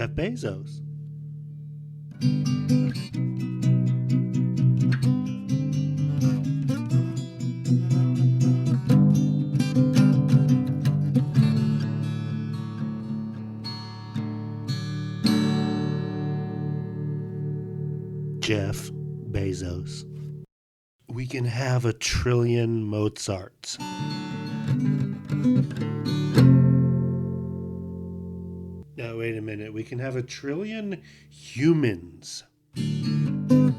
Jeff Bezos. Jeff Bezos. We can have 1 trillion Mozarts. No, wait a minute. We can have 1 trillion humans in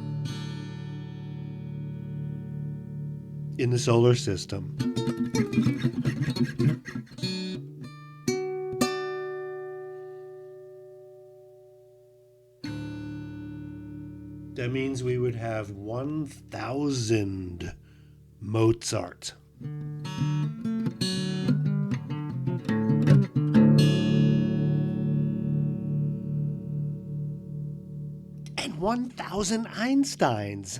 the solar system. That means we would have 1,000 Mozart. And 1,000 Einsteins.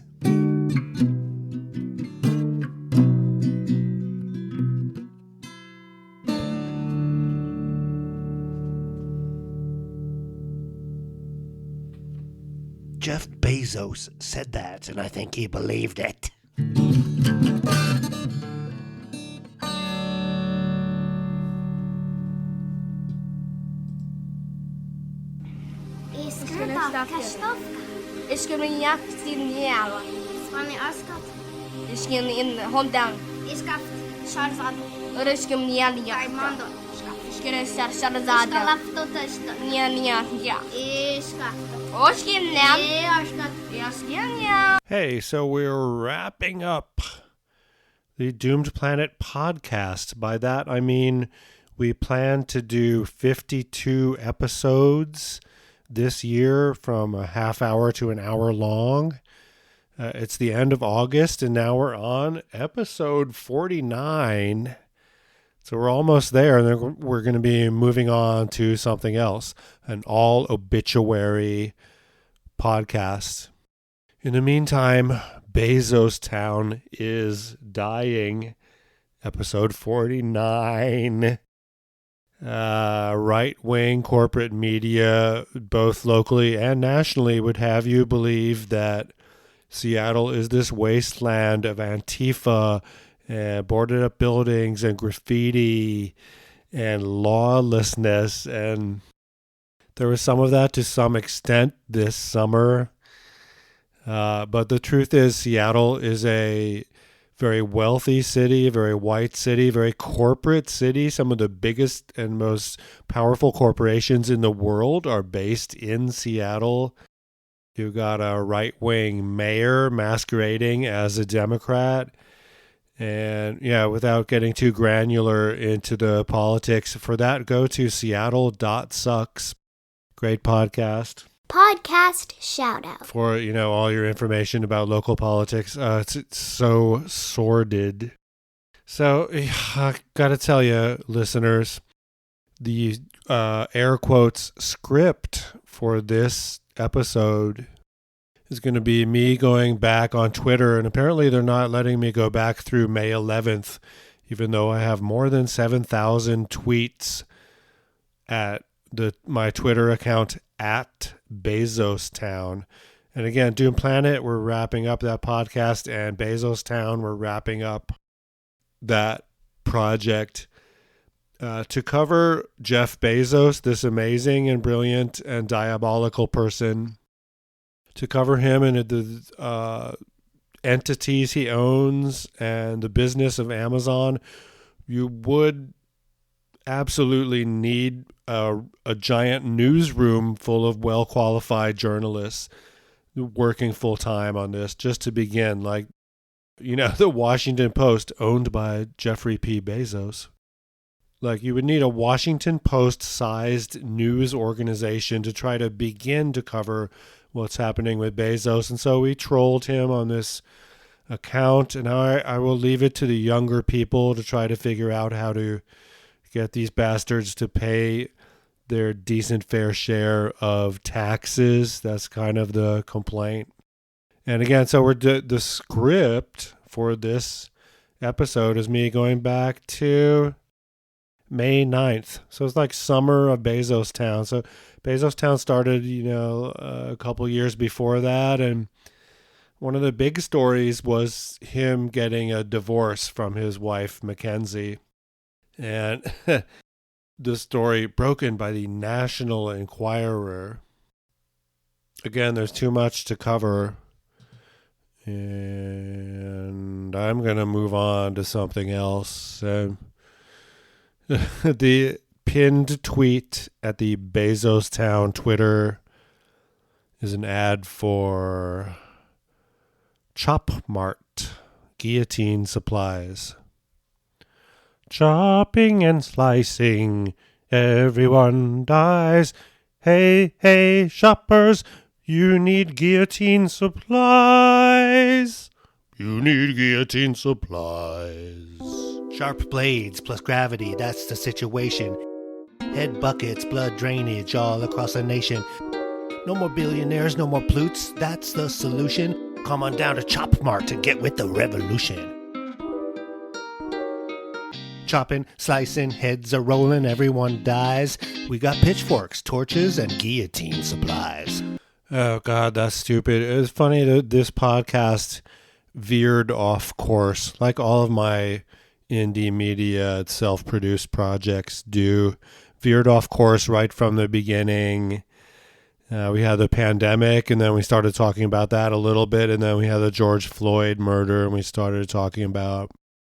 Jeff Bezos said that, and I think he believed it. Ich ska bli jävla. Spani askat. Ich ska in hold down. Iskaft. Sharzad. Och ska bli jävla. Armando. Ich ska Sharzad. Iska lafto testa. Ja. Iskaft. Hey, so we're wrapping up the Doomed Planet podcast. By that, I mean we plan to do 52 episodes this year, from a half hour to an hour long. It's the end of August, and now we're on episode 49. So we're almost there, and then we're going to be moving on to something else, an all obituary podcast. In the meantime, Bezostown is dying. Episode 49. Right-wing corporate media, both locally and nationally, would have you believe that Seattle is this wasteland of Antifa and boarded up buildings and graffiti and lawlessness. And there was some of that to some extent this summer. But the truth is, Seattle is a very wealthy city, very white city, very corporate city. Some of the biggest and most powerful corporations in the world are based in Seattle. You've got a right-wing mayor masquerading as a Democrat. And yeah, without getting too granular into the politics, for that, go to seattle.sucks. Great podcast. Podcast shout out. For, all your information about local politics. It's so sordid. So, I gotta tell you, listeners, the air quotes script for this episode is going to be me going back on Twitter, and apparently they're not letting me go back through May 11th, even though I have more than 7,000 tweets at my Twitter account at Bezostown. And again, Doom Planet, we're wrapping up that podcast, and Bezostown, we're wrapping up that project to cover Jeff Bezos, this amazing and brilliant and diabolical person, to cover him and the entities he owns and the business of Amazon. You would absolutely need a giant newsroom full of well-qualified journalists working full-time on this, just to begin. Like, the Washington Post, owned by Jeffrey P. Bezos. Like, you would need a Washington Post-sized news organization to try to begin to cover what's happening with Bezos. And so we trolled him on this account, and I will leave it to the younger people to try to figure out how to get these bastards to pay their decent fair share of taxes. That's kind of the complaint. And again, so the script for this episode is me going back to May 9th. So it's like summer of Bezostown. So Bezostown started, a couple years before that, and one of the big stories was him getting a divorce from his wife, Mackenzie. And the story broken by the National Enquirer. Again, there's too much to cover, and I'm going to move on to something else. The pinned tweet at the Bezostown Twitter is an ad for Chop Mart guillotine supplies. Chopping and slicing, everyone dies. Hey, hey, shoppers, you need guillotine supplies. You need guillotine supplies. Sharp blades plus gravity, that's the situation. Head buckets, blood drainage all across the nation. No more billionaires, no more plutes, that's the solution. Come on down to Chop Mart to get with the revolution. Chopping, slicing, heads are rolling, everyone dies. We got pitchforks, torches, and guillotine supplies. Oh, God, that's stupid. It's funny that this podcast veered off course, like all of my indie media self-produced projects do. Veered off course right from the beginning. We had the pandemic, and then we started talking about that a little bit, and then we had the George Floyd murder, and we started talking about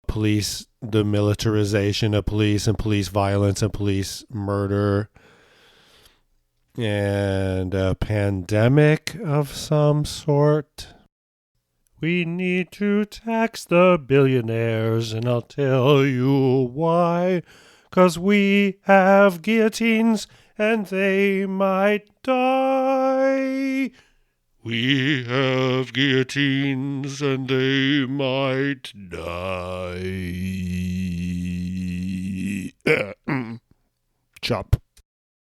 police, the militarization of police and police violence and police murder, and a pandemic of some sort. We need to tax the billionaires, and I'll tell you why. 'Cause we have guillotines, and they might die. We have guillotines, and they might die. Chop.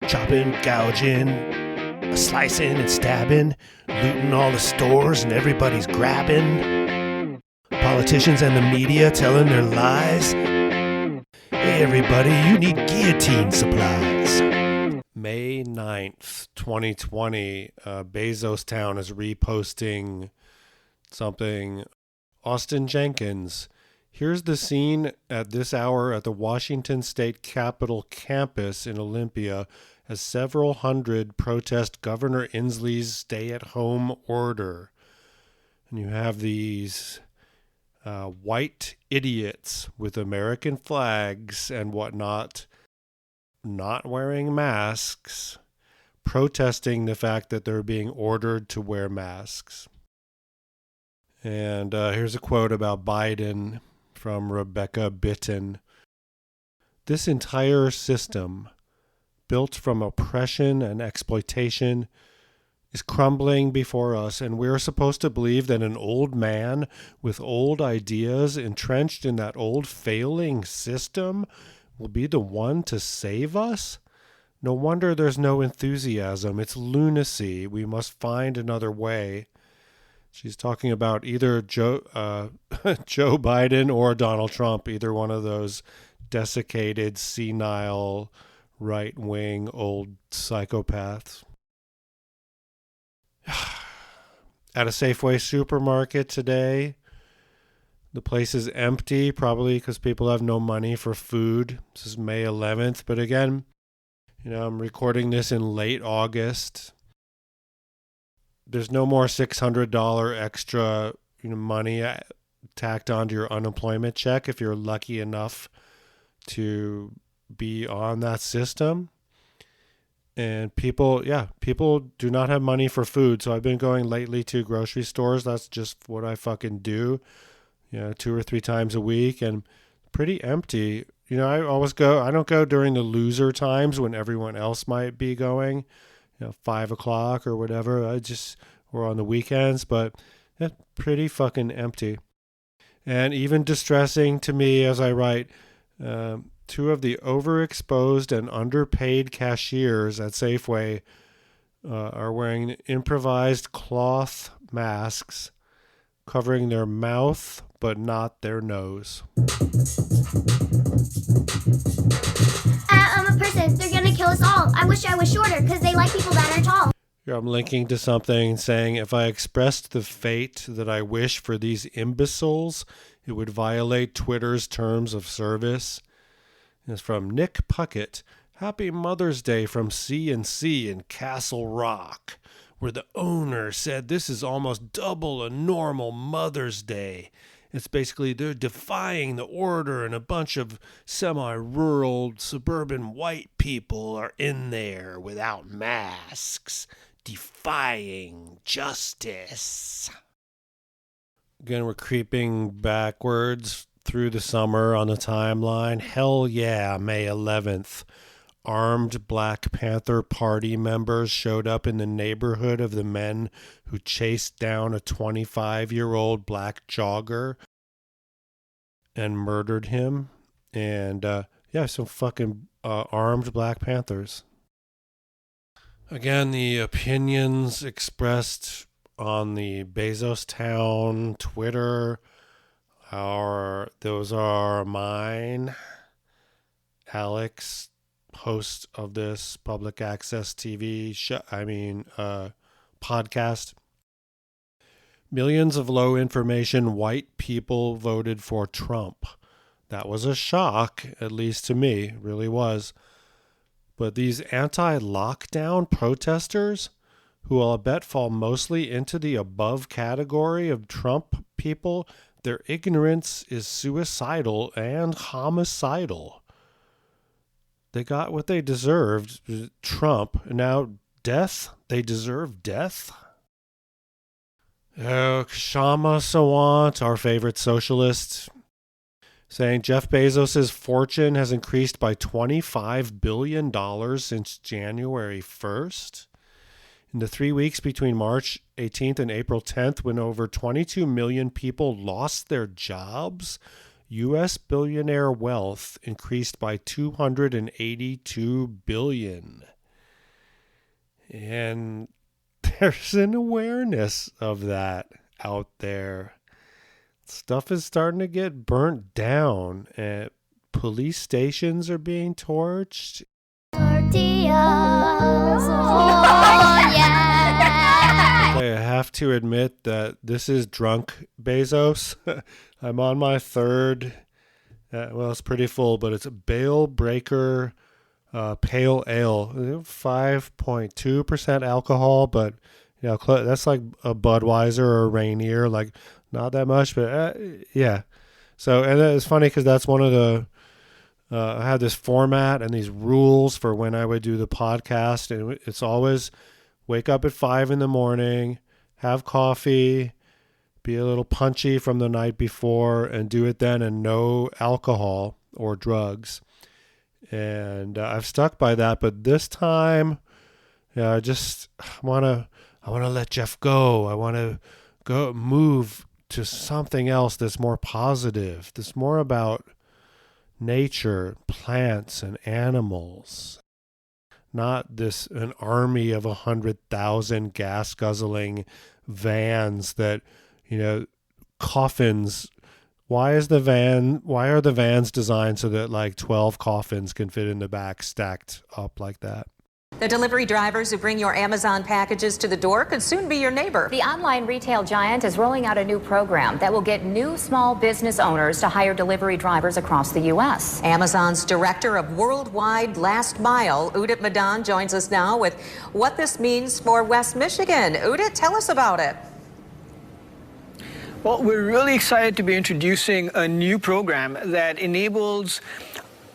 Chopping, gouging, slicing and stabbing, looting all the stores and everybody's grabbing. Politicians and the media telling their lies. Hey everybody, you need guillotine supplies. May 9th, 2020, Bezostown is reposting something. Austin Jenkins. Here's the scene at this hour at the Washington State Capitol campus in Olympia as several hundred protest Governor Inslee's stay-at-home order. And you have these white idiots with American flags and whatnot, not wearing masks, protesting the fact that they're being ordered to wear masks. And here's a quote about Biden from Rebecca Bitton. This entire system, built from oppression and exploitation, is crumbling before us, and we're supposed to believe that an old man with old ideas entrenched in that old failing system will be the one to save us? No wonder there's no enthusiasm. It's lunacy. We must find another way. She's talking about either Joe Biden or Donald Trump, either one of those desiccated, senile, right-wing old psychopaths. At a Safeway supermarket today, the place is empty, probably because people have no money for food. This is May 11th, but again, I'm recording this in late August. There's no more $600 extra money tacked onto your unemployment check if you're lucky enough to be on that system. And people do not have money for food. So I've been going lately to grocery stores. That's just what I fucking do, 2 or 3 times a week, and pretty empty. I always go, I don't go during the loser times when everyone else might be going, 5 o'clock or whatever. Or on the weekends, but it's pretty fucking empty. And even distressing to me as I write, 2 of the overexposed and underpaid cashiers at Safeway are wearing improvised cloth masks covering their mouth but not their nose. I'm a person. They're gonna kill us all. I wish I was shorter because they like people that are tall. Here I'm linking to something saying if I expressed the fate that I wish for these imbeciles, it would violate Twitter's terms of service. It's from Nick Puckett. Happy Mother's Day from C&C in Castle Rock, where the owner said this is almost double a normal Mother's Day. It's basically they're defying the order and a bunch of semi-rural suburban white people are in there without masks, defying justice. Again, we're creeping backwards through the summer on the timeline. Hell yeah, May 11th. Armed Black Panther Party members showed up in the neighborhood of the men who chased down a 25-year-old black jogger and murdered him. And, some fucking armed Black Panthers. Again, the opinions expressed on the Bezostown Twitter those are mine, Alex, host of this public access TV podcast. Millions of low information white people voted for Trump. That was a shock, at least to me, it really was. But these anti-lockdown protesters, who I'll bet fall mostly into the above category of Trump people, their ignorance is suicidal and homicidal. They got what they deserved, Trump. Now, death? They deserve death? Kshama Sawant, our favorite socialist, saying Jeff Bezos' fortune has increased by $25 billion since January 1st. In the 3 weeks between March 18th and April 10th, when over 22 million people lost their jobs, U.S. billionaire wealth increased by $282 billion. And there's an awareness of that out there. Stuff is starting to get burnt down. Police stations are being torched. Tortillas, oh yeah. Okay, I have to admit that this is drunk Bezos. I'm on my third, it's pretty full, but it's a Bale Breaker Pale Ale, 5.2% alcohol, but that's like a Budweiser or a Rainier, like not that much, but yeah. So, and it's funny because that's one of the, I had this format and these rules for when I would do the podcast, and it's always wake up at 5 a.m, have coffee, be a little punchy from the night before, and do it then, and no alcohol or drugs. And I've stuck by that, but this time, I want to let Jeff go. I want to go move to something else that's more positive, that's more about nature, plants, and animals. Not an army of 100,000 gas-guzzling vans that, coffins. Why are the vans designed so that like 12 coffins can fit in the back stacked up like that? The delivery drivers who bring your Amazon packages to the door could soon be your neighbor. The online retail giant is rolling out a new program that will get new small business owners to hire delivery drivers across the U.S. Amazon's director of worldwide last mile, Udit Madan, joins us now with what this means for West Michigan. Udit, tell us about it. Well, we're really excited to be introducing a new program that enables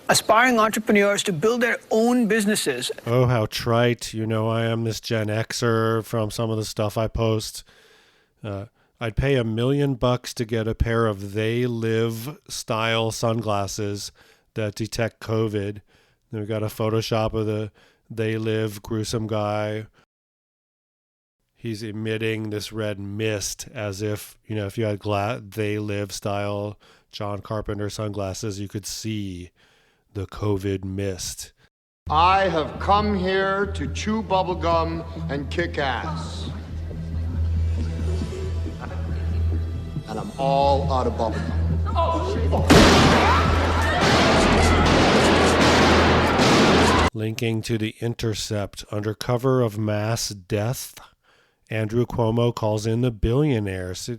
aspiring entrepreneurs to build their own businesses. Oh, how trite. I am this Gen Xer from some of the stuff I post. I'd pay $1 million to get a pair of They Live style sunglasses that detect COVID. Then we got a Photoshop of the They Live gruesome guy. He's emitting this red mist as if, if you had They Live style John Carpenter sunglasses, you could see the COVID mist. I have come here to chew bubblegum and kick ass. And I'm all out of bubblegum. Oh, shit. Linking to The Intercept, under cover of mass death, Andrew Cuomo calls in the billionaires.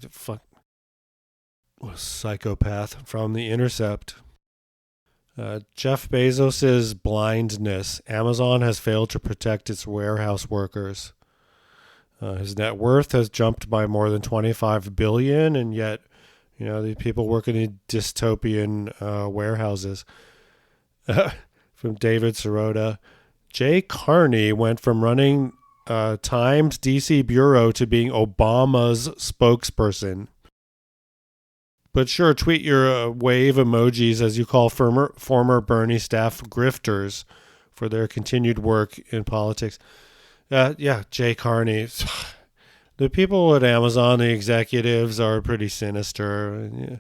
Psychopath from The Intercept. Jeff Bezos' blindness. Amazon has failed to protect its warehouse workers. His net worth has jumped by more than $25 billion, and yet, the people working in dystopian warehouses. From David Sirota. Jay Carney went from running Times DC bureau to being Obama's spokesperson. But sure, tweet your wave emojis as you call former Bernie staff grifters for their continued work in politics. Jay Carney. The people at Amazon, the executives, are pretty sinister. Yeah.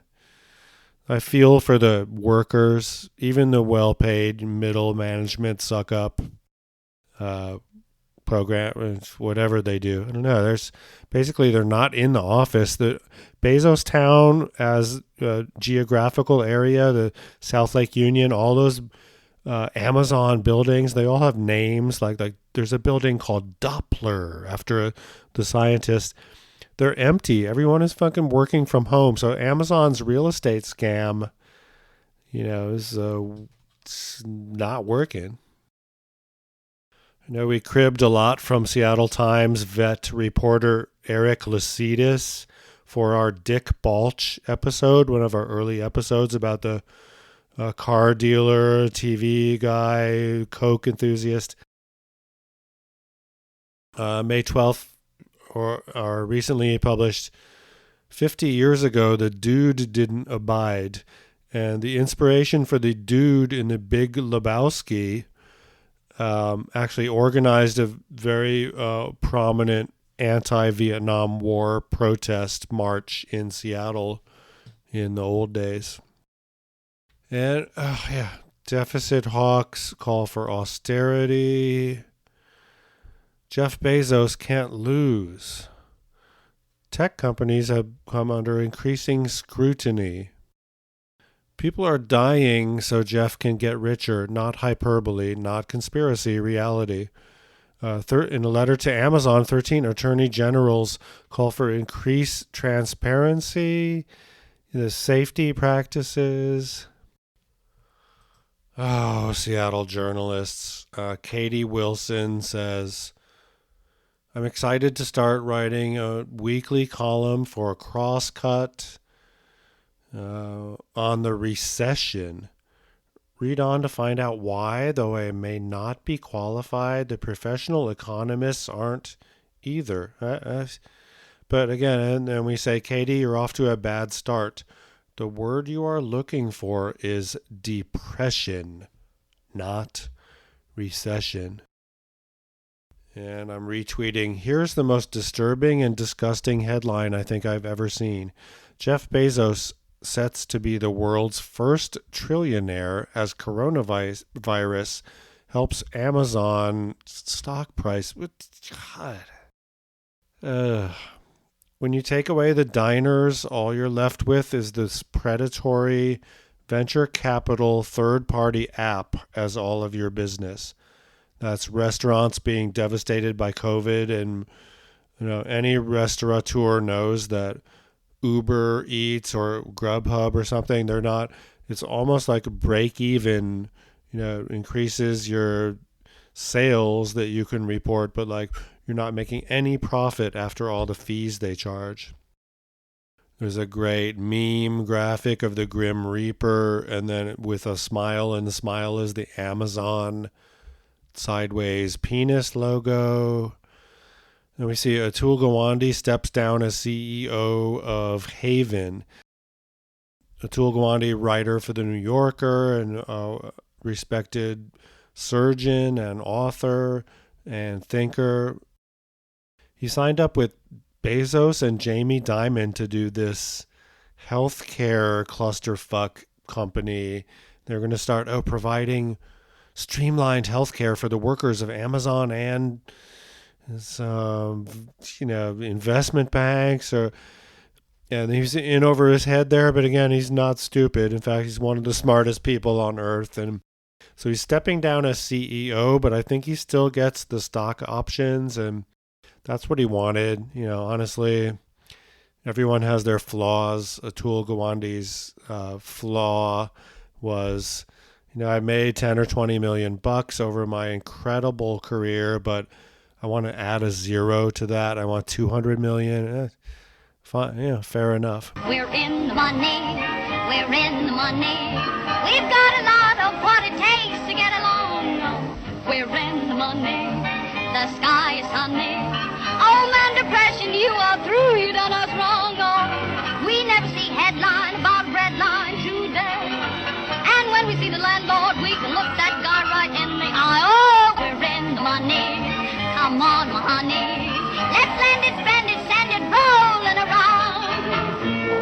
I feel for the workers, even the well-paid middle management suck-up program, whatever they do. I don't know. They're not in the office. The Bezostown as a geographical area, the South Lake Union, all those Amazon buildings, they all have names. Like there's a building called Doppler after the scientist. They're empty. Everyone is fucking working from home. So Amazon's real estate scam, is it's not working. I know we cribbed a lot from Seattle Times vet reporter Eric Lacidis for our Dick Balch episode, one of our early episodes about the car dealer, TV guy, Coke enthusiast. May 12th, or recently published, 50 years ago, the Dude Didn't Abide. And the inspiration for the Dude in the Big Lebowski actually organized a very prominent anti-Vietnam War protest march in Seattle in the old days. And, deficit hawks call for austerity. Jeff Bezos can't lose. Tech companies have come under increasing scrutiny. People are dying so Jeff can get richer, not hyperbole, not conspiracy, reality. In a letter to Amazon, 13 attorney generals call for increased transparency, the safety practices. Oh, Seattle journalists. Katie Wilson says, I'm excited to start writing a weekly column for Crosscut on the recession. Read on to find out why, though I may not be qualified. The professional economists aren't either. But again, and we say, Katie, you're off to a bad start. The word you are looking for is depression, not recession. And I'm retweeting, here's the most disturbing and disgusting headline I think I've ever seen. Jeff Bezos sets to be the world's first trillionaire as coronavirus helps Amazon stock price. God. When you take away the diners, all you're left with is this predatory venture capital third-party app as all of your business. That's restaurants being devastated by COVID, and any restaurateur knows that Uber Eats or Grubhub or something, they're not. It's almost like break even. Increases your sales that you can report, but you're not making any profit after all the fees they charge. There's a great meme graphic of the Grim Reaper, and then with a smile, and the smile is the Amazon sideways penis logo. And we see Atul Gawande steps down as CEO of Haven. Atul Gawande, writer for The New Yorker and respected surgeon and author and thinker. He signed up with Bezos and Jamie Dimon to do this healthcare clusterfuck company. They're going to start providing streamlined healthcare for the workers of Amazon and investment banks. And he's in over his head there, but again, he's not stupid. In fact, he's one of the smartest people on earth. And So he's stepping down as CEO, but I think he still gets the stock options, and that's what he wanted. You know, honestly, everyone has their flaws. Atul Gawande's flaw was, you know, I made 10 or 20 million bucks over my incredible career, but I want to add a zero to that. I want 200 million. Fine, yeah, fair enough. We're in the money. We're in the money. We've got a lot of what it takes to get along. We're in the money. The sky is sunny. Oh man, depression, you are through. You done us wrong. Oh, we never see headline about red line today. And when we see the landlord, we can look that guy right in the eye. Oh, we're in the money. Come on, my honey. Let's lend it, spend it, send it rolling around.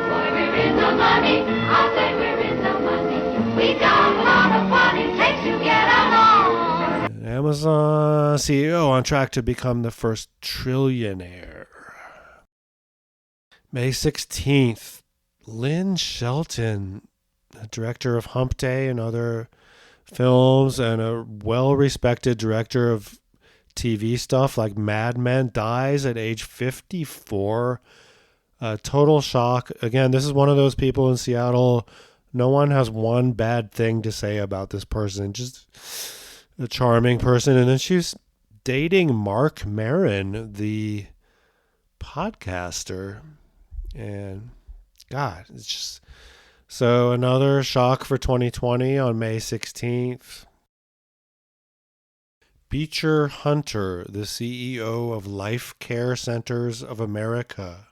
Boy, we're in the money. I say we're in the money. We got a lot of what it takes to get along. Amazon CEO on track to become the first trillionaire. May 16th, Lynn Shelton, director of Hump Day and other films, and a well-respected director of TV stuff like Mad Men, dies at age 54. Total shock. Again, this is one of those people in Seattle. No one has one bad thing to say about this person. Just a charming person. And then she's dating Mark Maron, the podcaster. And God, it's just... So another shock for 2020 on May 16th. Beecher Hunter, the CEO of Life Care Centers of America,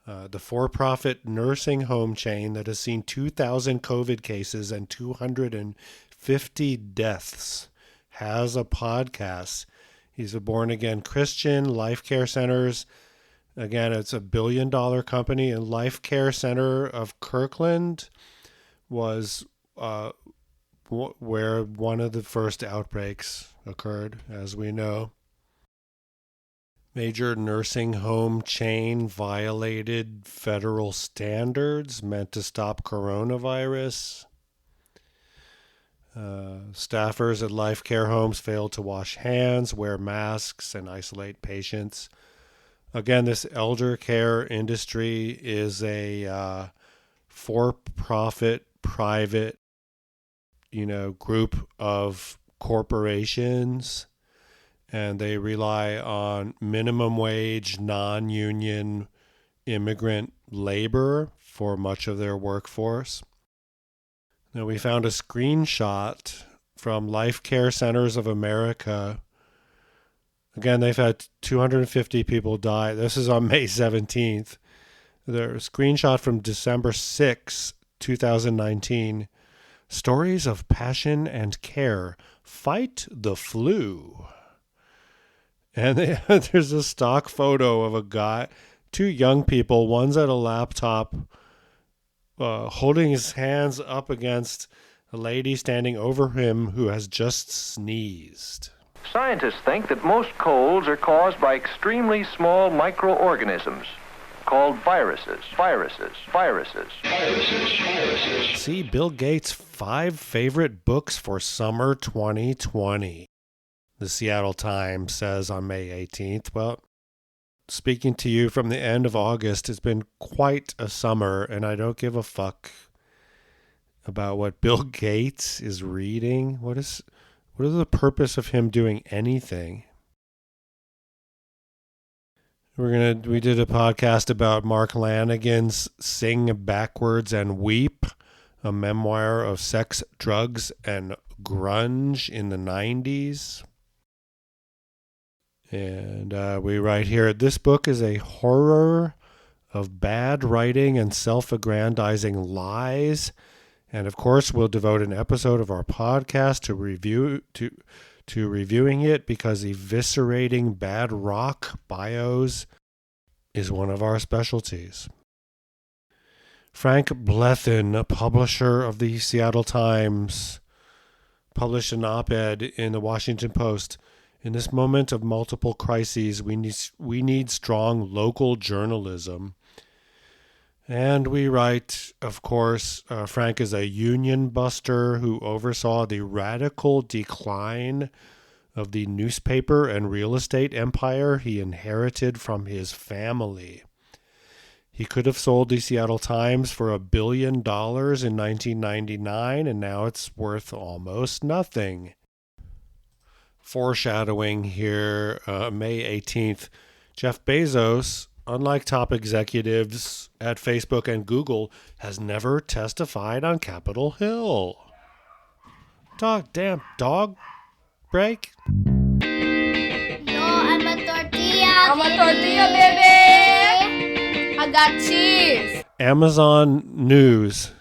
the for-profit nursing home chain that has seen 2,000 COVID cases and 250 deaths, has a podcast. He's a born-again Christian. Life Care Centers, again, it's a billion-dollar company, and Life Care Center of Kirkland was where one of the first outbreaks occurred, as we know. Major nursing home chain violated federal standards meant to stop coronavirus. Staffers at life care homes failed to wash hands, wear masks, and isolate patients. Again, this elder care industry is a for-profit, private, group of corporations, and they rely on minimum wage, non-union immigrant labor for much of their workforce. Now, we found a screenshot from Life Care Centers of America. Again, they've had 250 people die. This is on May 17th. There's a screenshot from December 6, 2019. Stories of passion and care. Fight the flu. And there's a stock photo of a guy, two young people. One's at a laptop holding his hands up against a lady standing over him who has just sneezed. Scientists think that most colds are caused by extremely small microorganisms called viruses. See Bill Gates' 5 favorite books for summer 2020. The Seattle Times says on May 18th. Well, speaking to you from the end of August, it's been quite a summer, and I don't give a fuck about what Bill Gates is reading. What is the purpose of him doing anything? We did a podcast about Mark Lanigan's Sing Backwards and Weep, a memoir of sex, drugs, and grunge in the 90s. And we write here, this book is a horror of bad writing and self-aggrandizing lies. And of course, we'll devote an episode of our podcast to reviewing it, because eviscerating bad rock bios is one of our specialties. Frank Blethen, a publisher of the Seattle Times, published an op-ed in the Washington Post. In this moment of multiple crises, we need strong local journalism. And we write, of course, Frank is a union buster who oversaw the radical decline of the newspaper and real estate empire he inherited from his family. He could have sold the Seattle Times for $1 billion in 1999, and now it's worth almost nothing. Foreshadowing here, May 18th, Jeff Bezos, unlike top executives at Facebook and Google, has never testified on Capitol Hill. Damn dog break. Yo, I'm a tortilla. I'm a tortilla, baby. I got cheese. Amazon News.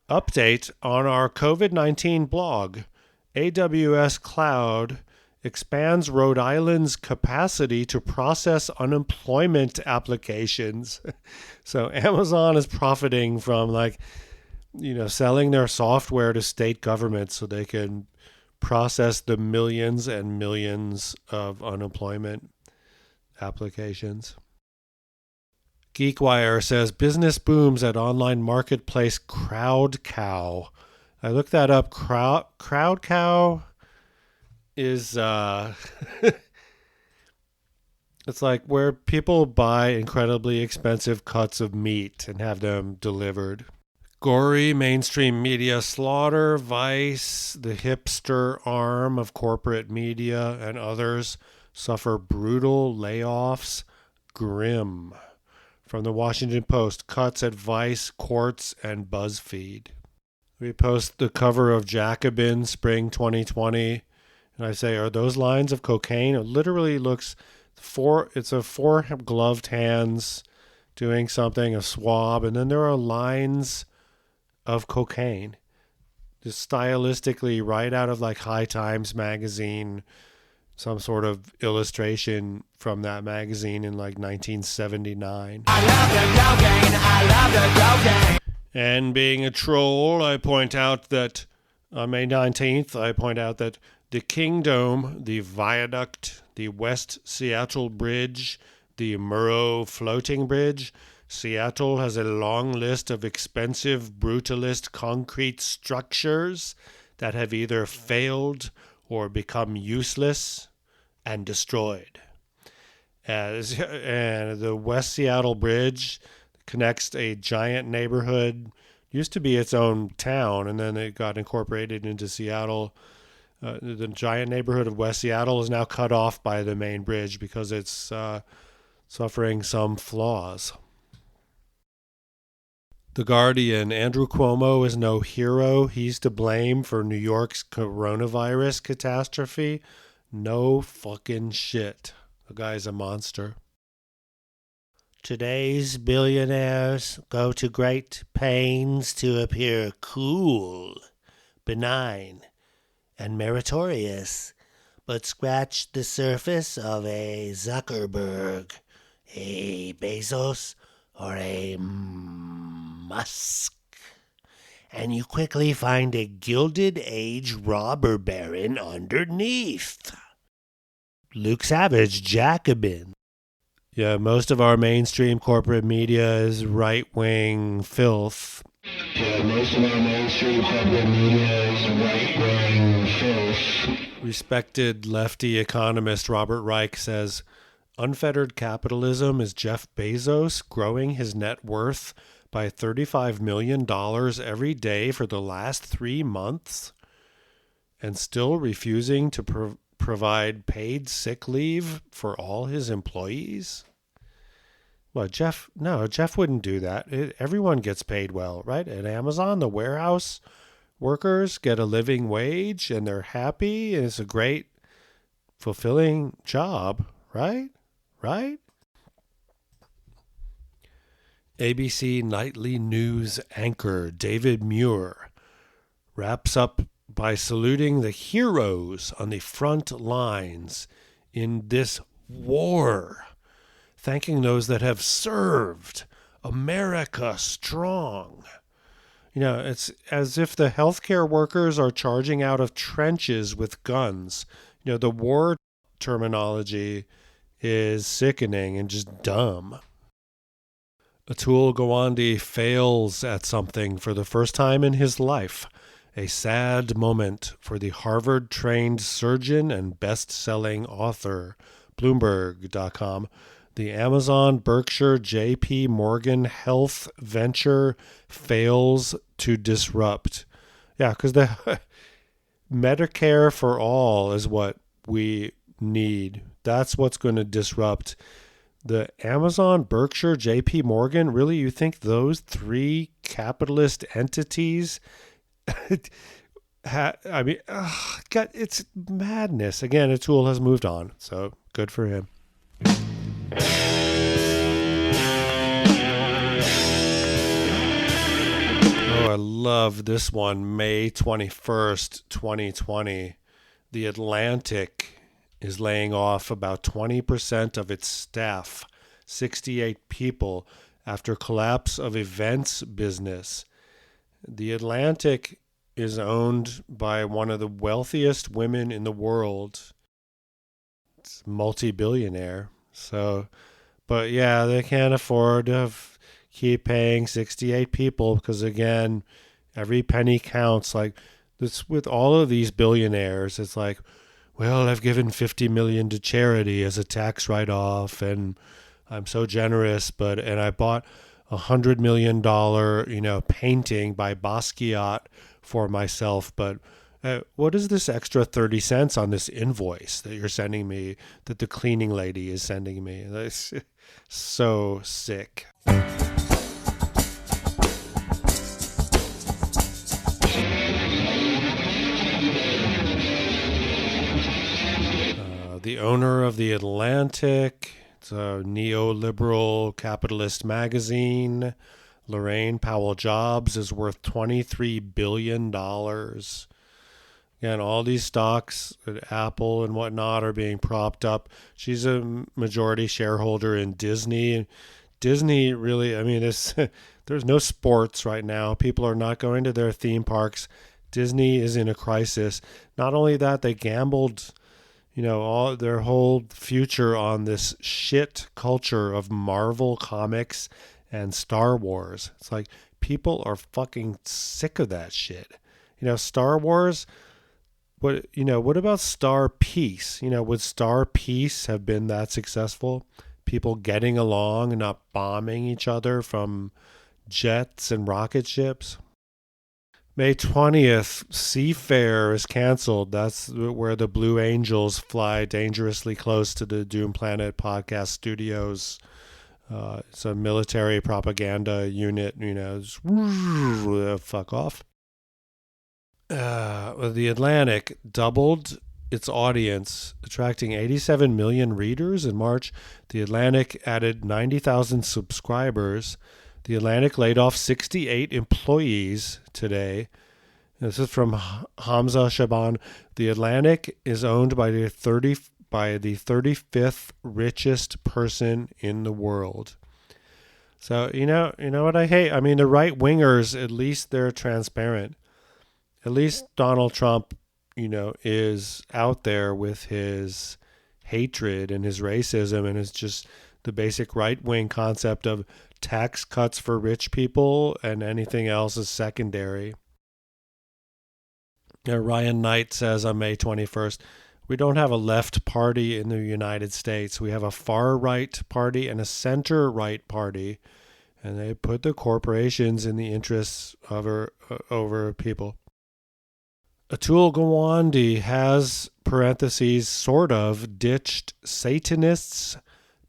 Update on our COVID-19 blog. AWS Cloud expands Rhode Island's capacity to process unemployment applications. So Amazon is profiting from selling their software to state governments so they can process the millions and millions of unemployment applications. GeekWire says business booms at online marketplace CrowdCow. I looked that up. CrowdCow is it's like where people buy incredibly expensive cuts of meat and have them delivered. Gory mainstream media slaughter, Vice, the hipster arm of corporate media, and others suffer brutal layoffs. Grim. From the Washington Post, cuts at Vice, Quartz, and BuzzFeed. We post the cover of Jacobin, spring 2020, and I say, are those lines of cocaine? It literally looks, it's a four gloved hands doing something, a swab, and then there are lines of cocaine. Just stylistically right out of High Times magazine, some sort of illustration from that magazine in 1979. I love the cocaine. And being a troll, I point out that on May 19th, the Kingdome, the Viaduct, the West Seattle Bridge, the Murrow Floating Bridge, Seattle has a long list of expensive brutalist concrete structures that have either failed or become useless and destroyed. And the West Seattle Bridge connects a giant neighborhood, used to be its own town, and then it got incorporated into Seattle. The giant neighborhood of West Seattle is now cut off by the main bridge because it's suffering some flaws. The Guardian, Andrew Cuomo is no hero. He's to blame for New York's coronavirus catastrophe. No fucking shit. The guy's a monster. Today's billionaires go to great pains to appear cool, benign, and meritorious, but scratch the surface of a Zuckerberg, a Bezos, or a Musk, and you quickly find a Gilded Age robber baron underneath. Luke Savage, Jacobin. Yeah, most of our mainstream corporate media is right-wing filth. Respected lefty economist Robert Reich says, unfettered capitalism is Jeff Bezos growing his net worth by $35 million every day for the last 3 months and still refusing to provide paid sick leave for all his employees? Well, Jeff wouldn't do that. Everyone gets paid well, right? At Amazon, the warehouse workers get a living wage and they're happy. And it's a great, fulfilling job, right? Right? ABC nightly news anchor David Muir wraps up by saluting the heroes on the front lines in this war, thanking those that have served. America strong. It's as if the healthcare workers are charging out of trenches with guns. The war terminology is sickening and just dumb. Atul Gawande fails at something for the first time in his life. A sad moment for the Harvard-trained surgeon and best-selling author. Bloomberg.com. The Amazon Berkshire JP Morgan health venture fails to disrupt. Yeah, because the Medicare for all is what we need. That's what's going to disrupt. The Amazon, Berkshire, JP Morgan, really, you think those three capitalist entities? I mean, God, it's madness. Again, Atul has moved on, so good for him. Oh, I love this one. May 21st, 2020. The Atlantic is laying off about 20% of its staff, 68 people, after collapse of events business. The Atlantic is owned by one of the wealthiest women in the world. It's multi-billionaire. So, but yeah, they can't afford to keep paying 68 people because, again, every penny counts. Like, this with all of these billionaires, it's like, well, I've given $50 million to charity as a tax write-off, and I'm so generous, and I bought $100 million, painting by Basquiat for myself, but what is this extra 30 cents on this invoice that you're sending me, that the cleaning lady is sending me? That's so sick. The owner of The Atlantic, it's a neoliberal capitalist magazine. Lorraine Powell Jobs is worth $23 billion. Again, all these stocks at Apple and whatnot are being propped up. She's a majority shareholder in Disney. Disney really, I mean, there's no sports right now. People are not going to their theme parks. Disney is in a crisis. Not only that, they gambled all their whole future on this shit culture of Marvel comics and Star Wars. It's like people are fucking sick of that shit. Star Wars, what about Star Peace? Would Star Peace have been that successful? People getting along and not bombing each other from jets and rocket ships? May 20th, Seafair is canceled. That's where the Blue Angels fly dangerously close to the Doom Planet podcast studios. It's a military propaganda unit, fuck off. The Atlantic doubled its audience, attracting 87 million readers in March. The Atlantic added 90,000 subscribers. The Atlantic laid off 68 employees today. This is from Hamza Shaban. The Atlantic is owned by the 35th richest person in the world. So, you know what I hate? I mean, the right-wingers, at least they're transparent. At least Donald Trump, is out there with his hatred and his racism, and it's just the basic right-wing concept of tax cuts for rich people and anything else is secondary. Ryan Knight says on May 21st, we don't have a left party in the United States. We have a far-right party and a center-right party, and they put the corporations in the interests over people. Atul Gawande has, parentheses, sort of ditched Satanists,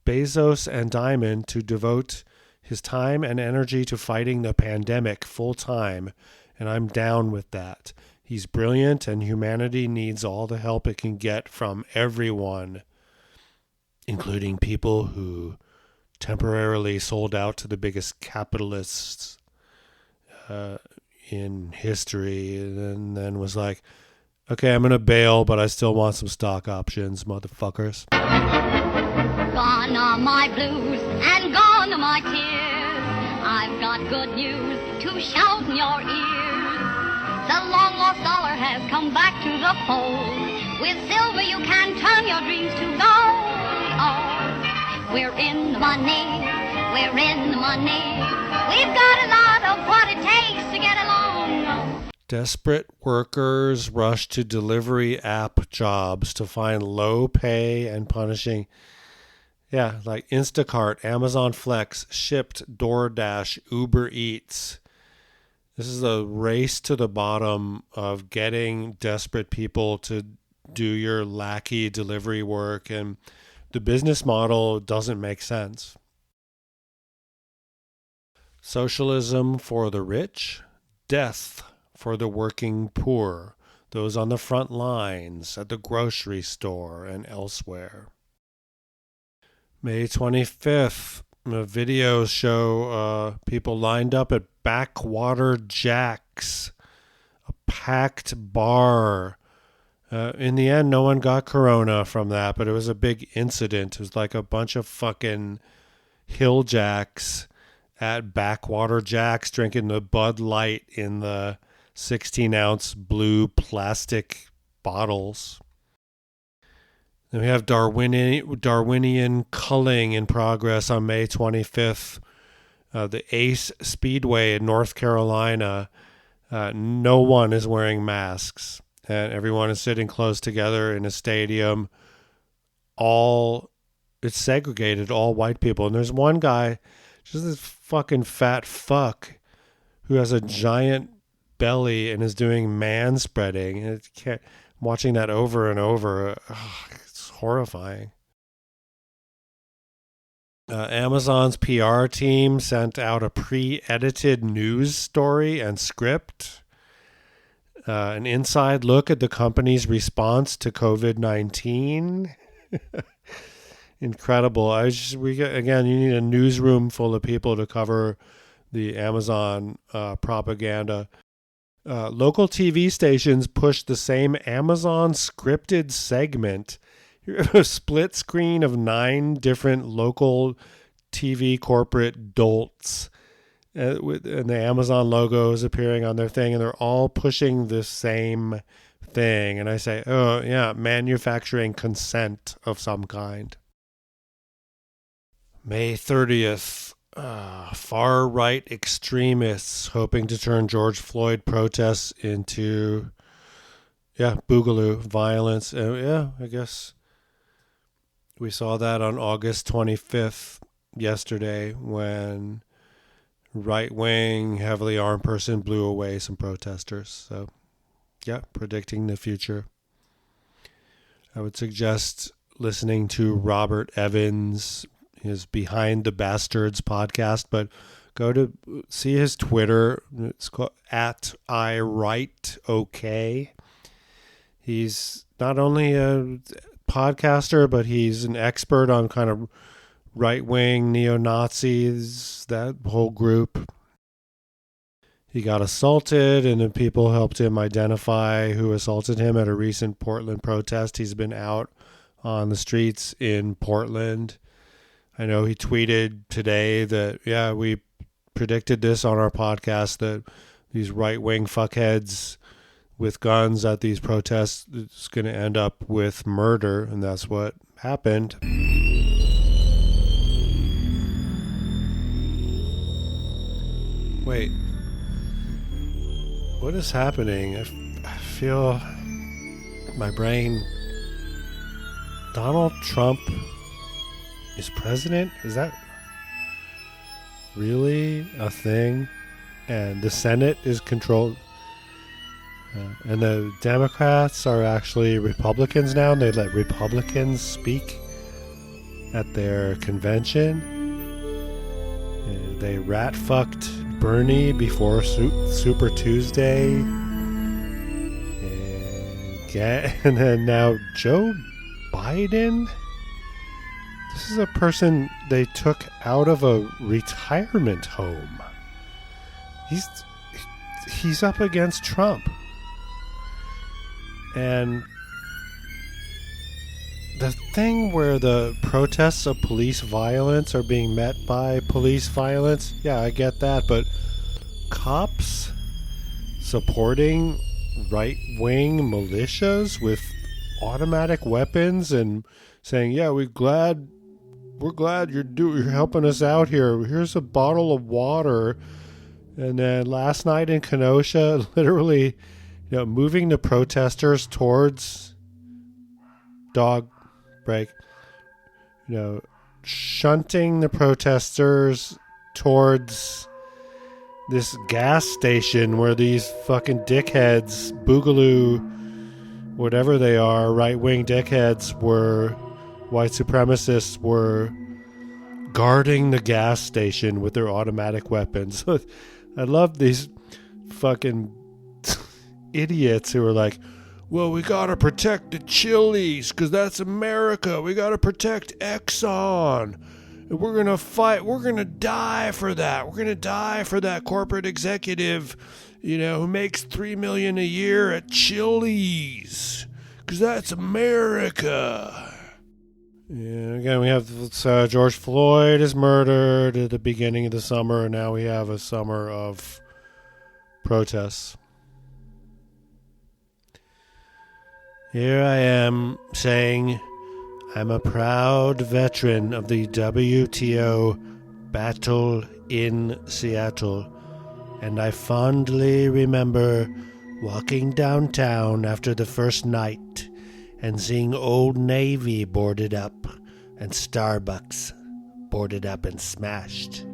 Bezos and Diamond to devote his time and energy to fighting the pandemic full time, and I'm down with that. He's brilliant, and humanity needs all the help it can get from everyone, including people who temporarily sold out to the biggest capitalists in history, and then was like, okay, I'm going to bail, but I still want some stock options, motherfuckers. Gone are my blues and gone are my tears. I've got good news to shout in your ears. The long-lost dollar has come back to the fold. With silver you can turn your dreams to gold. Oh, we're in the money, We're in the money. We've got a lot of what it takes to get along. Desperate workers rush to delivery app jobs to find low pay and punishing. Yeah, like Instacart, Amazon Flex, Shipped, DoorDash, Uber Eats. This is a race to the bottom of getting desperate people to do your lackey delivery work, and the business model doesn't make sense. Socialism for the rich, death for the working poor, those on the front lines, at the grocery store and elsewhere. May 25th, videos show people lined up at Backwater Jack's, a packed bar. In the end, no one got corona from that, but it was a big incident. It was like a bunch of fucking hill jacks at Backwater Jack's drinking the Bud Light in the 16-ounce blue plastic bottles. Then we have Darwinian culling in progress on May 25th. The Ace Speedway in North Carolina. No one is wearing masks, and everyone is sitting close together in a stadium. It's segregated, all white people. And there's one guy, just this fucking fat fuck, who has a giant belly and is doing man-spreading. And watching that over and over, it's horrifying. Amazon's PR team sent out a pre-edited news story and script. An inside look at the company's response to COVID-19. Incredible. Again, you need a newsroom full of people to cover the Amazon propaganda. Local TV stations push the same Amazon scripted segment. You have a split screen of 9 different local TV corporate dolts and the Amazon logos appearing on their thing, and they're all pushing the same thing. And I say, oh, yeah, manufacturing consent of some kind. May 30th, far-right extremists hoping to turn George Floyd protests into, boogaloo violence. I guess we saw that on August 25th, yesterday, when right-wing, heavily armed person blew away some protesters. So, predicting the future. I would suggest listening to Robert Evans, his Behind the Bastards podcast, but go to see his Twitter. It's called @IWriteOK. He's not only a podcaster, but he's an expert on kind of right-wing neo-Nazis, that whole group. He got assaulted, and then people helped him identify who assaulted him at a recent Portland protest. He's been out on the streets in Portland. I know he tweeted today that, we predicted this on our podcast, that these right-wing fuckheads with guns at these protests is going to end up with murder, and that's what happened. Wait. What is happening? I feel my brain... Donald Trump is president? Is that really a thing? And the Senate is controlled. And the Democrats are actually Republicans now, and they let Republicans speak at their convention. They rat-fucked Bernie before Super Tuesday. And then now Joe Biden? This is a person they took out of a retirement home. He's up against Trump. And the thing where the protests of police violence are being met by police violence, I get that, but cops supporting right-wing militias with automatic weapons and saying, we're glad we're glad you're helping us out here. Here's a bottle of water. And then last night in Kenosha, literally, moving the protesters towards dog break, shunting the protesters towards this gas station where these fucking dickheads, boogaloo, whatever they are, right-wing dickheads, white supremacists were guarding the gas station with their automatic weapons. I love these fucking idiots who are like, well, we gotta protect the Chili's because that's America. We gotta protect Exxon. We're gonna fight. We're gonna die for that. We're gonna die for that corporate executive, who makes $3 million a year at Chili's because that's America. Yeah, again, we have George Floyd is murdered at the beginning of the summer, and now we have a summer of protests. Here I am saying I'm a proud veteran of the WTO battle in Seattle, and I fondly remember walking downtown after the first night and seeing Old Navy boarded up and Starbucks boarded up and smashed.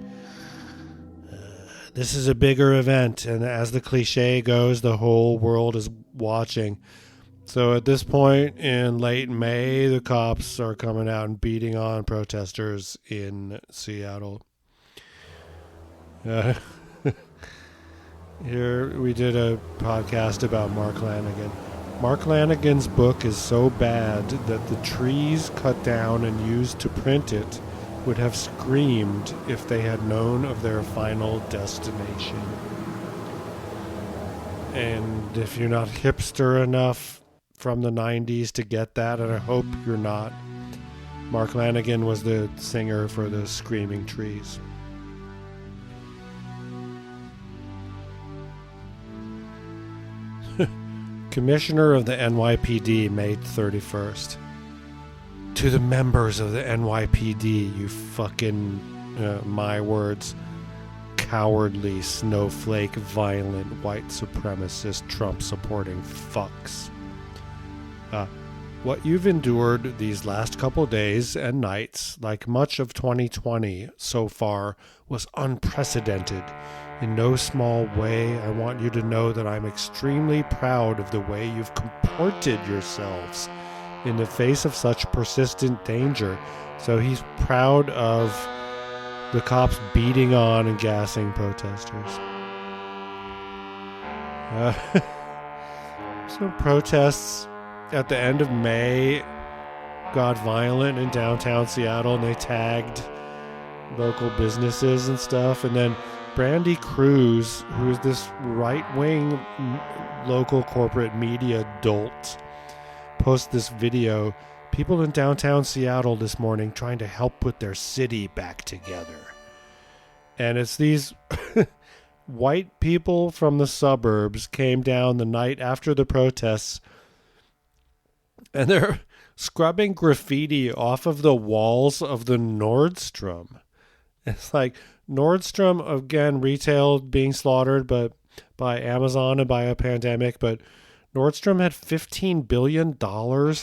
This is a bigger event, and as the cliche goes, the whole world is watching. So at this point in late May, the cops are coming out and beating on protesters in Seattle. Here we did a podcast about Mark Lanigan. Mark Lanigan's book is so bad that the trees cut down and used to print it would have screamed if they had known of their final destination. And if you're not hipster enough from the 90s to get that, and I hope you're not, Mark Lanigan was the singer for the Screaming Trees. Commissioner of the NYPD, May 31st. To the members of the NYPD, you fucking, my words, cowardly, snowflake, violent, white supremacist, Trump-supporting fucks. What you've endured these last couple days and nights, like much of 2020 so far, was unprecedented. In no small way, I want you to know that I'm extremely proud of the way you've comported yourselves in the face of such persistent danger. So he's proud of the cops beating on and gassing protesters. Some protests at the end of May got violent in downtown Seattle, and they tagged local businesses and stuff. And then Brandy Cruz, who is this right-wing local corporate media dolt, posted this video. People in downtown Seattle this morning trying to help put their city back together. And it's these white people from the suburbs came down the night after the protests, and they're scrubbing graffiti off of the walls of the Nordstrom. It's like Nordstrom, again, retail being slaughtered but by Amazon and by a pandemic, but Nordstrom had $15 billion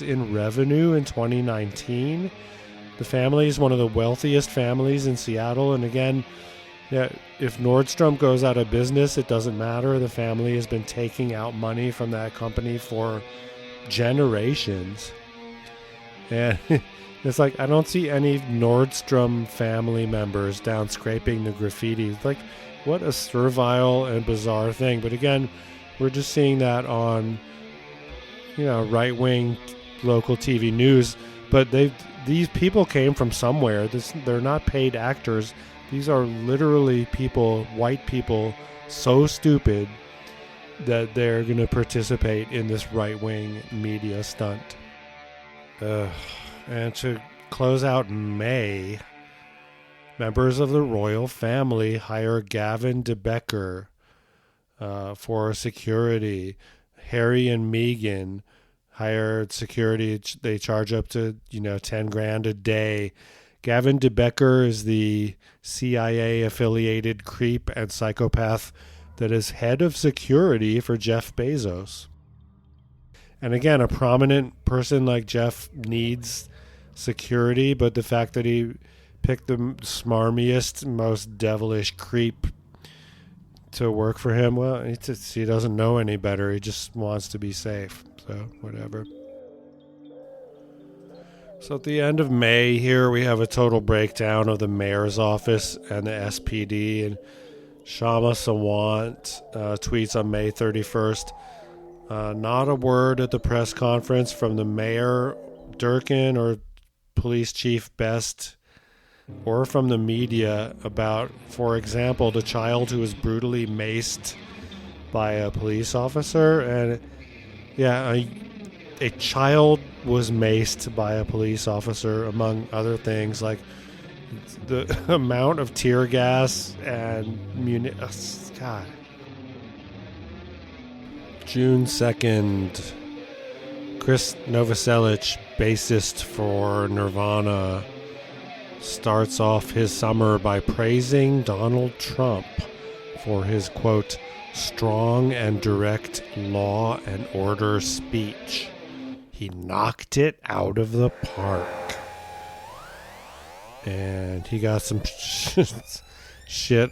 in revenue in 2019. The family is one of the wealthiest families in Seattle, and again, yeah, if Nordstrom goes out of business, it doesn't matter. The family has been taking out money from that company for generations. And it's like, I don't see any Nordstrom family members down scraping the graffiti. Like, what a servile and bizarre thing. But again, we're just seeing that on, right-wing local TV news. But these people came from somewhere. They're not paid actors. These are literally people, white people, so stupid that they're going to participate in this right-wing media stunt. And to close out May, members of the royal family hire Gavin DeBecker for security. Harry and Meghan hired security. They charge up to $10,000 a day. Gavin DeBecker is the CIA-affiliated creep and psychopath that is head of security for Jeff Bezos. And again, a prominent person like Jeff needs security, but the fact that he picked the smarmiest, most devilish creep to work for him, well, he doesn't know any better. He just wants to be safe. So, whatever. So at the end of May here, we have a total breakdown of the mayor's office and the SPD. And Shama Sawant tweets on May 31st, not a word at the press conference from the mayor, Durkan, or police chief Best, or from the media about, for example, the child who was brutally maced by a police officer. And yeah, a child was maced by a police officer, among other things, like the amount of tear gas and God. June 2nd, Chris Novoselic, bassist for Nirvana, starts off his summer by praising Donald Trump for his, quote, strong and direct law and order speech. He knocked it out of the park. And he got some shit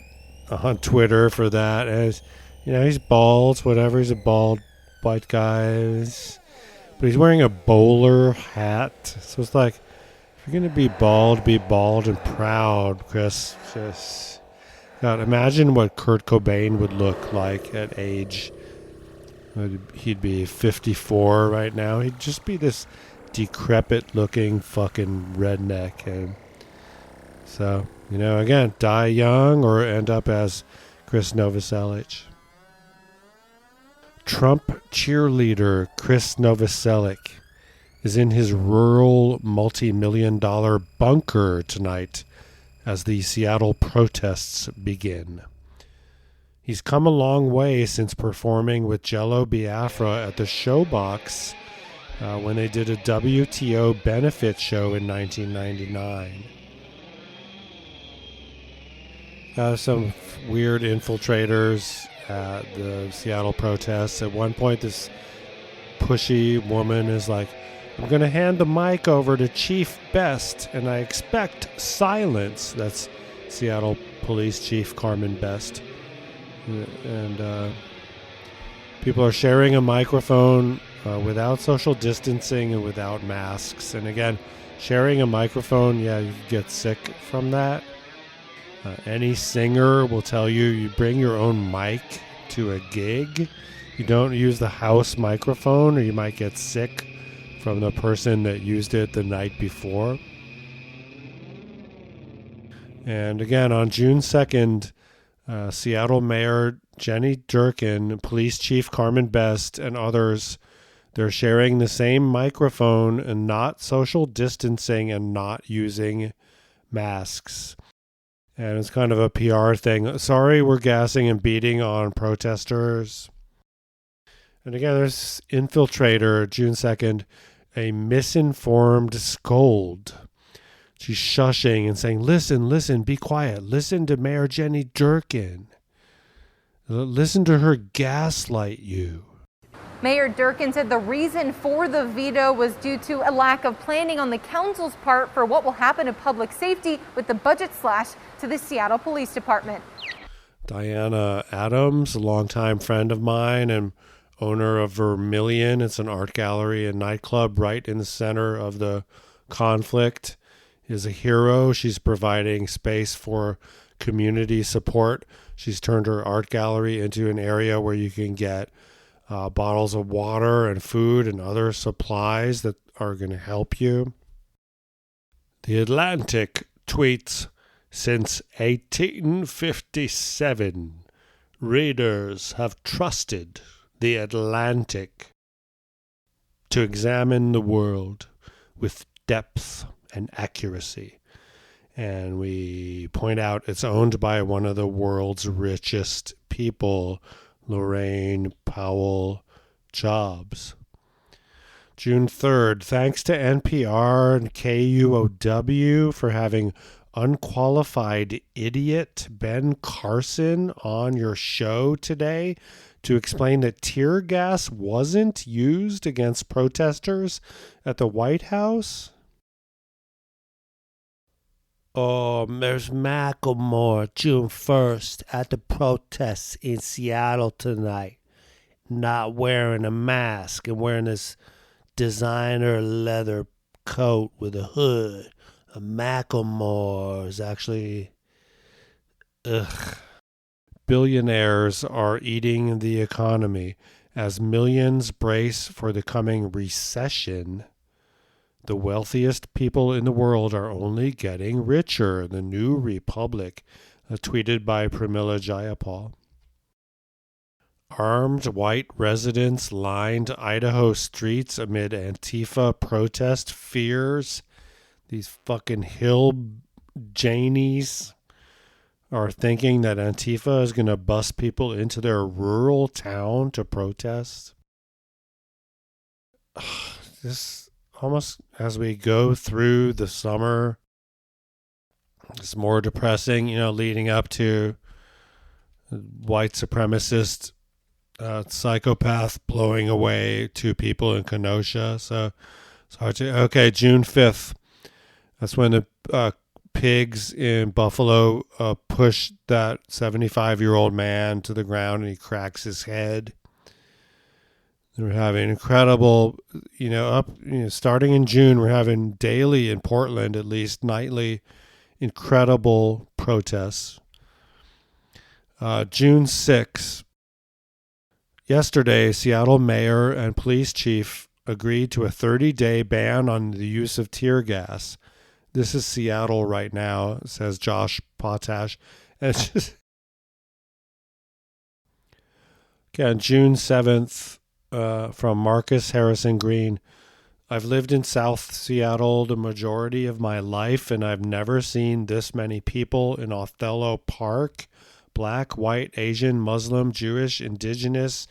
on Twitter for that. As you know, he's bald, whatever. He's a bald white guy. But he's wearing a bowler hat. So it's like, if you're going to be bald and proud, Chris. Just, God, imagine what Kurt Cobain would look like at age. He'd be 54 right now. He'd just be this decrepit looking fucking redneck. And so, you know, again, die young or end up as Chris Novoselic. Trump cheerleader Chris Novoselic is in his rural multi-million-dollar bunker tonight as the Seattle protests begin. He's come a long way since performing with Jello Biafra at the Showbox when they did a WTO benefit show in 1999. Some weird infiltrators at the Seattle protests. At one point, this pushy woman is like, I'm going to hand the mic over to Chief Best, and I expect silence. That's Seattle Police Chief Carmen Best. And people are sharing a microphone without social distancing and without masks. And again, sharing a microphone, yeah, you get sick from that. Any singer will tell you, you bring your own mic to a gig. You don't use the house microphone, or you might get sick from the person that used it the night before. And again, on June 2nd, Seattle Mayor Jenny Durkan, Police Chief Carmen Best, and others, they're sharing the same microphone and not social distancing and not using masks. And it's kind of a PR thing. Sorry, we're gassing and beating on protesters. And again, there's infiltrator, June 2nd, a misinformed scold. She's shushing and saying, listen, be quiet. Listen to Mayor Jenny Durkan. Listen to her gaslight you. Mayor Durkan said the reason for the veto was due to a lack of planning on the council's part for what will happen to public safety with the budget slash to the Seattle Police Department. Diana Adams, a longtime friend of mine and owner of Vermilion. It's an art gallery and nightclub right in the center of the conflict, is a hero. She's providing space for community support. She's turned her art gallery into an area where you can get bottles of water and food and other supplies that are going to help you. The Atlantic tweets, since 1857, readers have trusted the Atlantic to examine the world with depth and accuracy. And we point out it's owned by one of the world's richest people, Lorraine Powell Jobs. June 3rd, thanks to NPR and KUOW for having unqualified idiot Ben Carson on your show today to explain that tear gas wasn't used against protesters at the White House. There's Macklemore, June 1st, at the protests in Seattle tonight, not wearing a mask and wearing this designer leather coat with a hood. A Macklemore is actually... Ugh. Billionaires are eating the economy as millions brace for the coming recession. The wealthiest people in the world are only getting richer. The New Republic, tweeted by Pramila Jayapal. Armed white residents lined Idaho streets amid Antifa protest fears. These fucking hill Janies are thinking that Antifa is going to bust people into their rural town to protest. This almost, as we go through the summer, it's more depressing, leading up to white supremacist psychopath blowing away 2 people in Kenosha. So it's hard to... Okay, June 5th. That's when the pigs in Buffalo push that 75-year-old man to the ground and he cracks his head. We're having incredible, starting in June, we're having daily in Portland, at least nightly, incredible protests. June 6th. Yesterday, Seattle mayor and police chief agreed to a 30-day ban on the use of tear gas. This is Seattle right now, says Josh Potash. And it's just... Okay, on June 7th, from Marcus Harrison Green. I've lived in South Seattle the majority of my life, and I've never seen this many people in Othello Park. Black, white, Asian, Muslim, Jewish, Indigenous,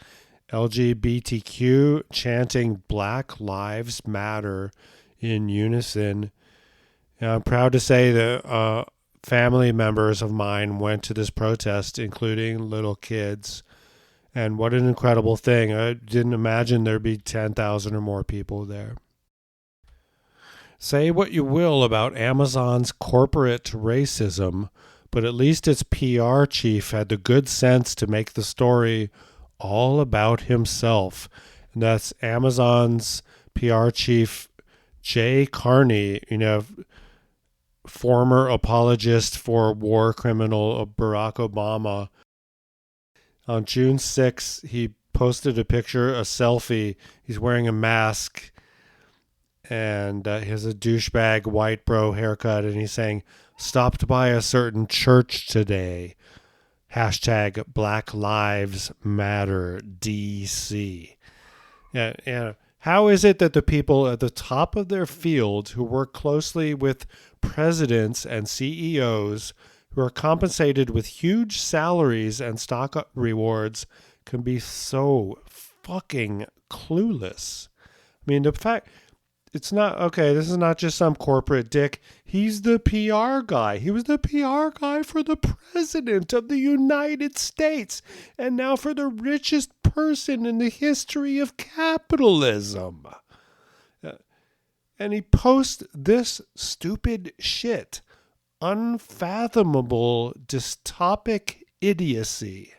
LGBTQ, chanting Black Lives Matter in unison. And I'm proud to say that family members of mine went to this protest, including little kids. And what an incredible thing. I didn't imagine there'd be 10,000 or more people there. Say what you will about Amazon's corporate racism, but at least its PR chief had the good sense to make the story all about himself. And that's Amazon's PR chief, Jay Carney, former apologist for war criminal Barack Obama. On June 6th, he posted a picture, a selfie. He's wearing a mask, and he has a douchebag white bro haircut, and he's saying, stopped by a certain church today. Hashtag Black Lives Matter DC. Yeah. How is it that the people at the top of their field who work closely with presidents and CEOs who are compensated with huge salaries and stock rewards can be so fucking clueless? I mean, the fact... It's not, okay, this is not just some corporate dick. He's the PR guy. He was the PR guy for the president of the United States. And now for the richest person in the history of capitalism. And he posts this stupid shit. Unfathomable dystopic idiocy.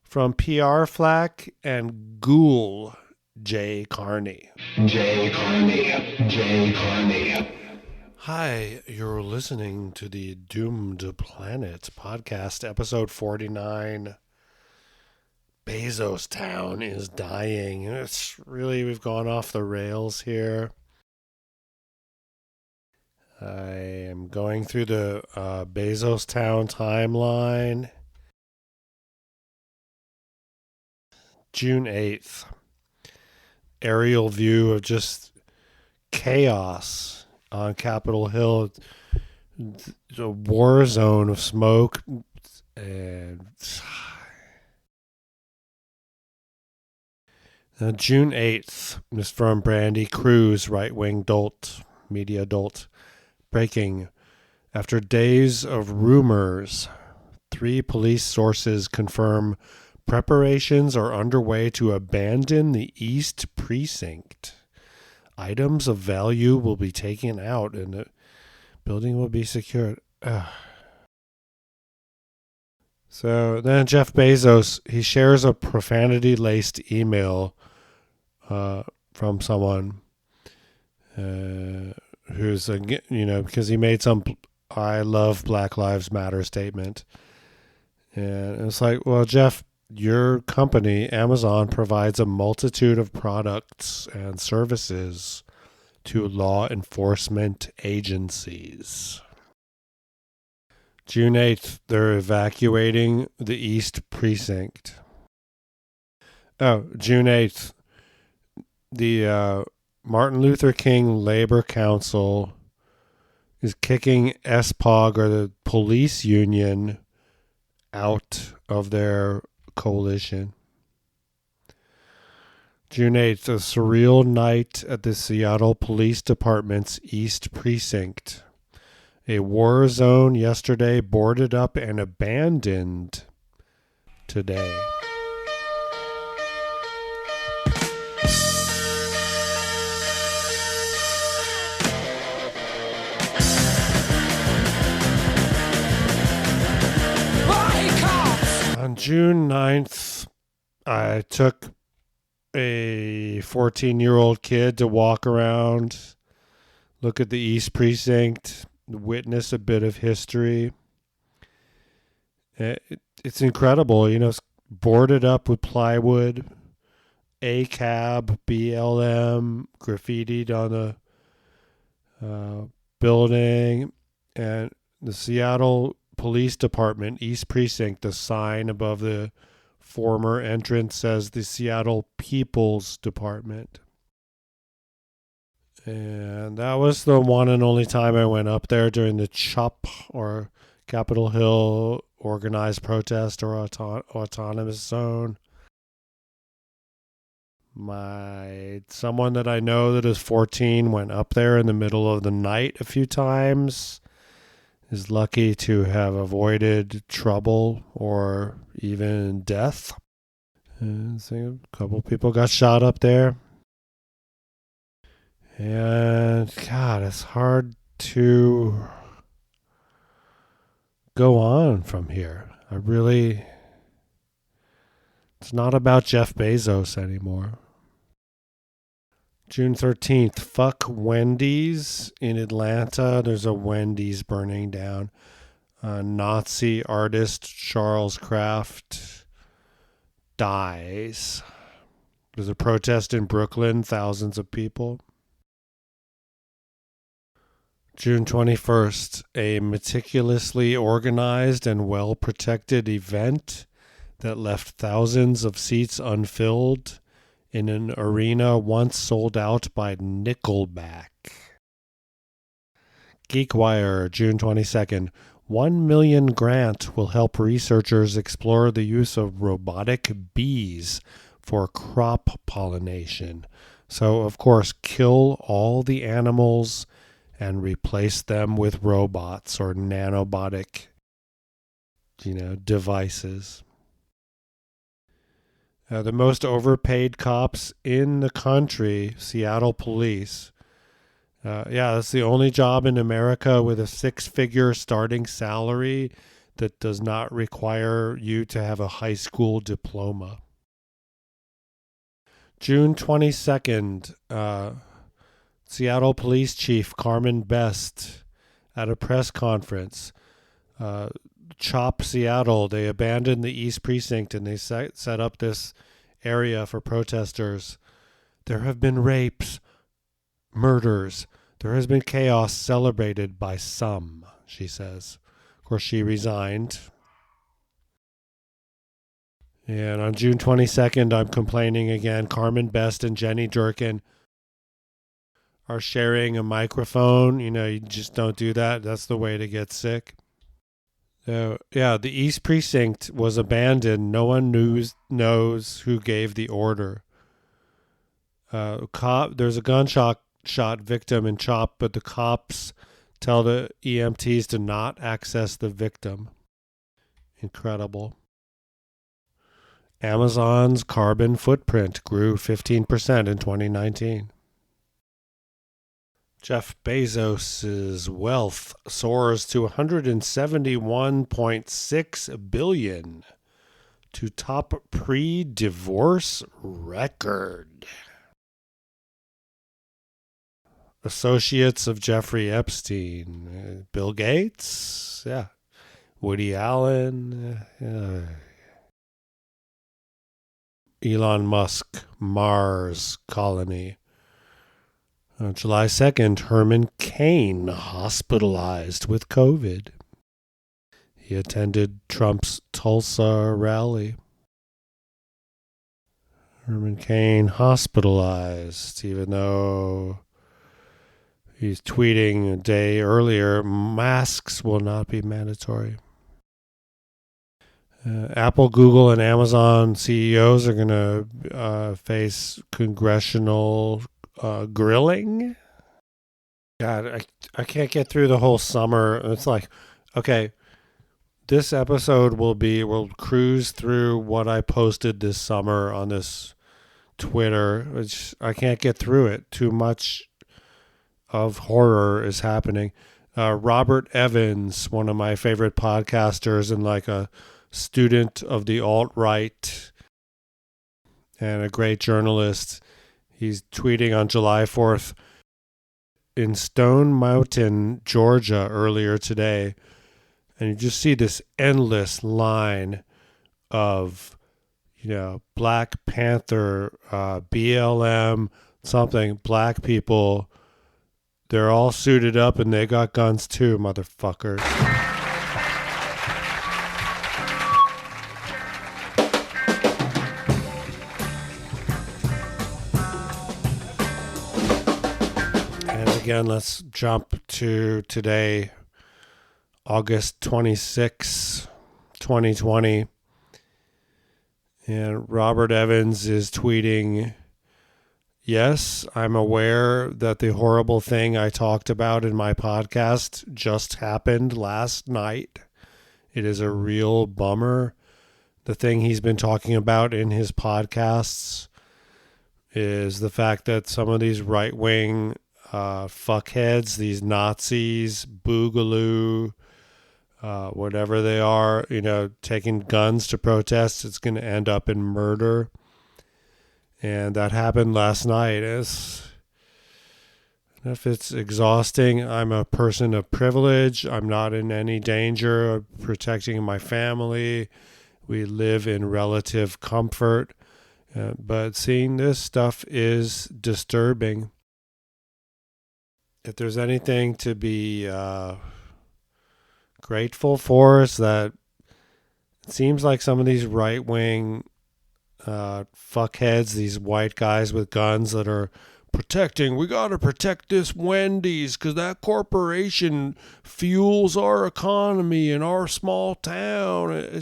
From PR flack and ghoul Jay Carney. Hi, you're listening to the Doomed Planet podcast, episode 49. Bezostown is dying. It's really, we've gone off the rails here. I am going through the Bezostown timeline. June 8th. Aerial view of just chaos on Capitol Hill. It's a war zone of smoke. And June 8th is from Brandy Cruz, right-wing dolt, media dolt. Breaking. After days of rumors, 3 police sources confirm preparations are underway to abandon the East Precinct. Items of value will be taken out and the building will be secured. So then Jeff Bezos, he shares a profanity-laced email from someone who's, because he made some I love Black Lives Matter statement. And it's like, well, Jeff, your company, Amazon, provides a multitude of products and services to law enforcement agencies. June 8th, they're evacuating the East Precinct. Oh, June 8th, the Martin Luther King Labor Council is kicking SPOG, or the police union, out of their coalition. June 8th, a surreal night at the Seattle Police Department's East Precinct. A war zone yesterday, boarded up and abandoned today. On June 9th, I took a 14-year-old kid to walk around, look at the East Precinct, witness a bit of history. It's incredible, it's boarded up with plywood, ACAB, BLM, graffitied on the building, and the Seattle Police Department, East Precinct, the sign above the former entrance says the Seattle People's Department. And that was the one and only time I went up there during the CHOP, or Capitol Hill Organized Protest, or Autonomous Zone. Someone that I know that is 14 went up there in the middle of the night a few times. Is lucky to have avoided trouble or even death. And so a couple people got shot up there. And God, it's hard to go on from here. It's not about Jeff Bezos anymore. June 13th, fuck Wendy's in Atlanta. There's a Wendy's burning down. Nazi artist Charles Kraft dies. There's a protest in Brooklyn, thousands of people. June 21st, a meticulously organized and well-protected event that left thousands of seats unfilled in an arena once sold out by Nickelback. GeekWire, June 22nd. 1 million grant will help researchers explore the use of robotic bees for crop pollination. So, of course, kill all the animals and replace them with robots or nanobotic, devices. The most overpaid cops in the country, Seattle Police. That's the only job in America with a 6-figure starting salary that does not require you to have a high school diploma. June 22nd, Seattle Police Chief Carmen Best at a press conference. CHOP Seattle, they abandoned the East Precinct and they set up this area for protesters. There have been rapes, murders. There has been chaos celebrated by some, she says. Of course, she resigned. And on June 22nd, I'm complaining again. Carmen Best and Jenny Durkan are sharing a microphone. You just don't do that. That's the way to get sick. The East Precinct was abandoned. No one knows who gave the order. There's a gunshot victim in CHOP, but the cops tell the EMTs to not access the victim. Incredible. Amazon's carbon footprint grew 15% in 2019. Jeff Bezos' wealth soars to $171.6 billion, to top pre-divorce record. Associates of Jeffrey Epstein, Bill Gates, Woody Allen, Elon Musk, Mars colony. On July 2nd, Herman Cain hospitalized with COVID. He attended Trump's Tulsa rally. Herman Cain hospitalized, even though he's tweeting a day earlier, masks will not be mandatory. Apple, Google, and Amazon CEOs are going to face congressional grilling. God, I can't get through the whole summer. It's like, okay, this episode will cruise through what I posted this summer on this Twitter, which I can't get through it. Too much of horror is happening. Robert Evans, one of my favorite podcasters and like a student of the alt-right and a great journalist, he's tweeting on July 4th in Stone Mountain, Georgia earlier today, and you just see this endless line of, Black Panther, BLM, something, black people. They're all suited up and they got guns too, motherfuckers. Again, let's jump to today, August 26, 2020. And Robert Evans is tweeting, "Yes, I'm aware that the horrible thing I talked about in my podcast just happened last night. It is a real bummer. The thing he's been talking about in his podcasts is the fact that some of these right-wing fuckheads, these Nazis, boogaloo, whatever they are, taking guns to protest, it's going to end up in murder. And that happened last night. If it's exhausting, I'm a person of privilege. I'm not in any danger of protecting my family. We live in relative comfort. But seeing this stuff is disturbing. If there's anything to be grateful for, is that it seems like some of these right-wing fuckheads, these white guys with guns that are we got to protect this Wendy's because that corporation fuels our economy in our small town.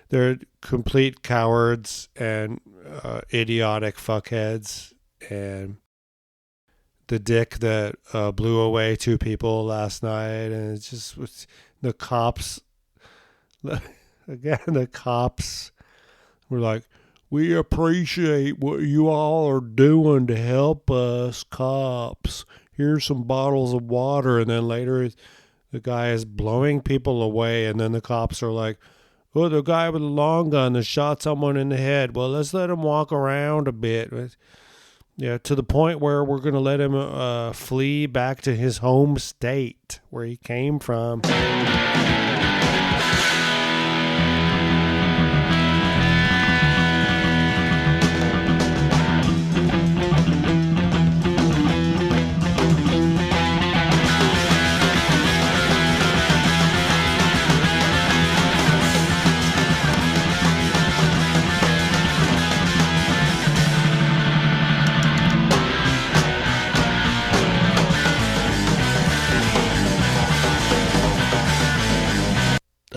They're complete cowards and idiotic fuckheads. And the dick that blew away 2 people last night, and it's just the cops. Again, the cops were like, "We appreciate what you all are doing to help us, cops. Here's some bottles of water." And then later, the guy is blowing people away, and then the cops are like, "Oh, the guy with the long gun that shot someone in the head. Well, let's let him walk around a bit." Yeah, to the point where we're going to let him flee back to his home state where he came from.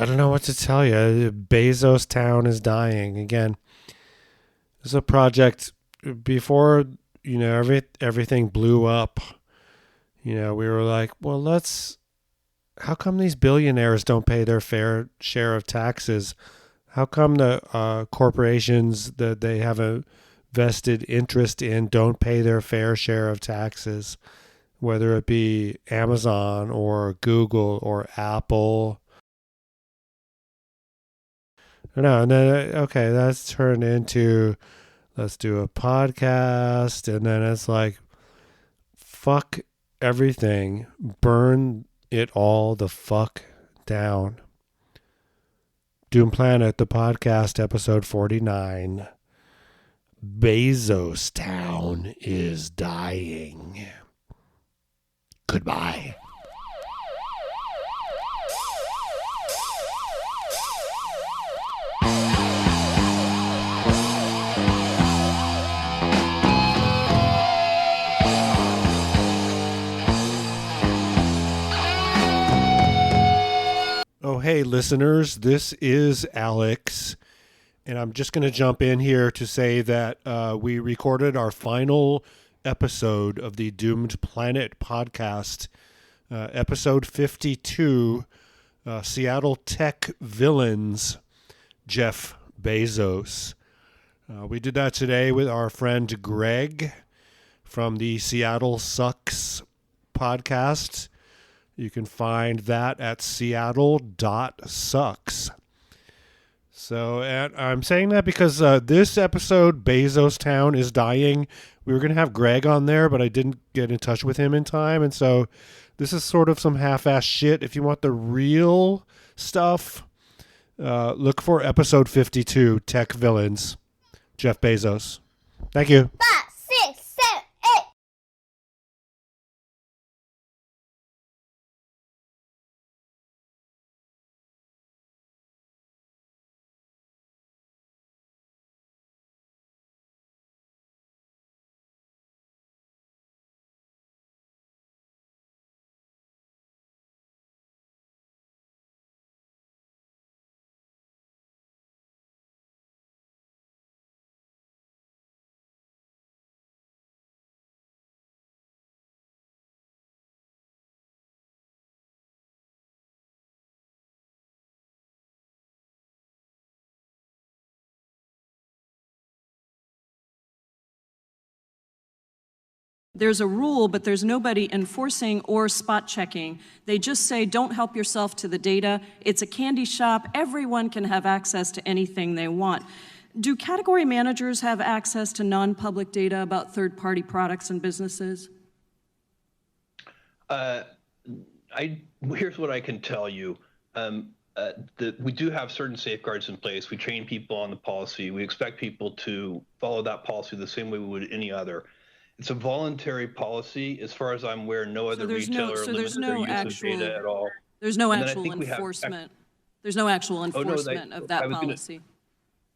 I don't know what to tell you. Bezostown is dying. Again, this is a project before everything blew up, we were like, well, how come these billionaires don't pay their fair share of taxes? How come the corporations that they have a vested interest in don't pay their fair share of taxes, whether it be Amazon or Google or Apple? No, and then, okay, that's turned into, let's do a podcast, and then it's like, fuck everything, burn it all the fuck down. Doom Planet, the podcast, episode 49. Bezostown is dying. Goodbye. Oh, hey, listeners, this is Alex, and I'm just going to jump in here to say that we recorded our final episode of the Doomed Planet podcast, episode 52, Seattle Tech Villains, Jeff Bezos. We did that today with our friend Greg from the Seattle Sucks podcast. You can find that at seattle.sucks. So, and I'm saying that because this episode, Bezostown is dying. We were going to have Greg on there, but I didn't get in touch with him in time. And so this is sort of some half-ass shit. If you want the real stuff, look for episode 52, Tech Villains, Jeff Bezos. Thank you. 5, 6, 7, 8. There's a rule, but there's nobody enforcing or spot checking. They just say, don't help yourself to the data. It's a candy shop. Everyone can have access to anything they want. Do category managers have access to non-public data about third-party products and businesses? Here's what I can tell you. We do have certain safeguards in place. We train people on the policy. We expect people to follow that policy the same way we would any other. It's a voluntary policy. As far as I'm aware, no other retailer limits their use of data at all. There's no actual enforcement. There's no actual enforcement of that policy.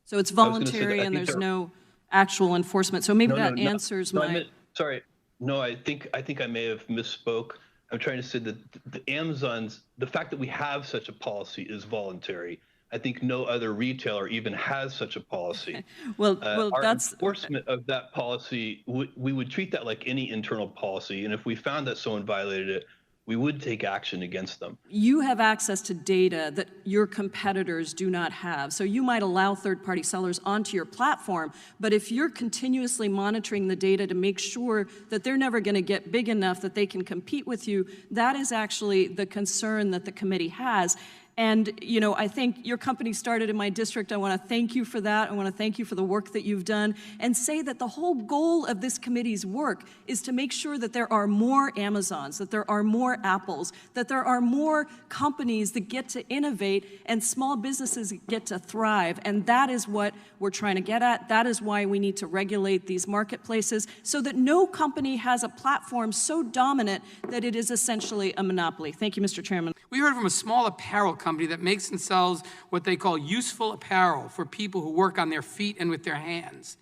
So it's voluntary and there's no actual enforcement. So maybe that answers my... Sorry. No, I think I may have misspoke. I'm trying to say that the fact that we have such a policy is voluntary. I think no other retailer even has such a policy. Well, our that's enforcement of that policy. We would treat that like any internal policy, and if we found that someone violated it, we would take action against them. You have access to data that your competitors do not have. So you might allow third-party sellers onto your platform, but if you're continuously monitoring the data to make sure that they're never going to get big enough that they can compete with you, that is actually the concern that the committee has. And, you know, I think your company started in my district. I want to thank you for that. I want to thank you for the work that you've done and say that the whole goal of this committee's work is to make sure that there are more Amazons, that there are more Apples, that there are more companies that get to innovate and small businesses get to thrive. And that is what we're trying to get at. That is why we need to regulate these marketplaces so that no company has a platform so dominant that it is essentially a monopoly. Thank you, Mr. Chairman. We heard from a small apparel company that makes and sells what they call useful apparel for people who work on their feet and with their hands,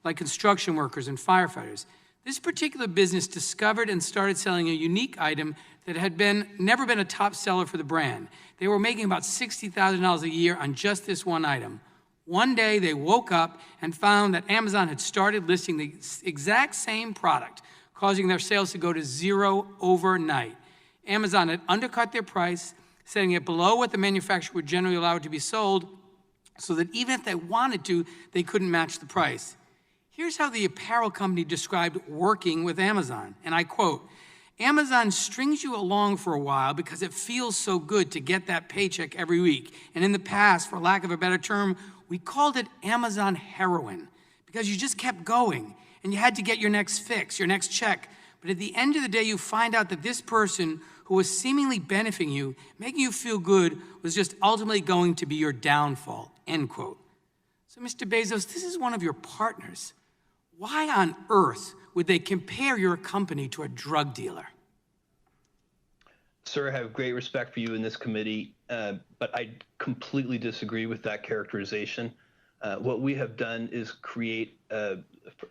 like construction workers and firefighters. This particular business discovered and started selling a unique item that had never been a top seller for the brand. They were making about $60,000 a year on just this one item. One day they woke up and found that Amazon had started listing the exact same product, causing their sales to go to zero overnight. Amazon had undercut their price, setting it below what the manufacturer would generally allow it to be sold, so that even if they wanted to, they couldn't match the price. Here's how the apparel company described working with Amazon, and I quote, "Amazon strings you along for a while because it feels so good to get that paycheck every week. And in the past, for lack of a better term, we called it Amazon heroin because you just kept going and you had to get your next fix, your next check. But at the end of the day, you find out that this person who was seemingly benefiting you, making you feel good, was just ultimately going to be your downfall," end quote. So, Mr. Bezos, this is one of your partners. Why on earth would they compare your company to a drug dealer? Sir, I have great respect for you in this committee, but I completely disagree with that characterization. What we have done is create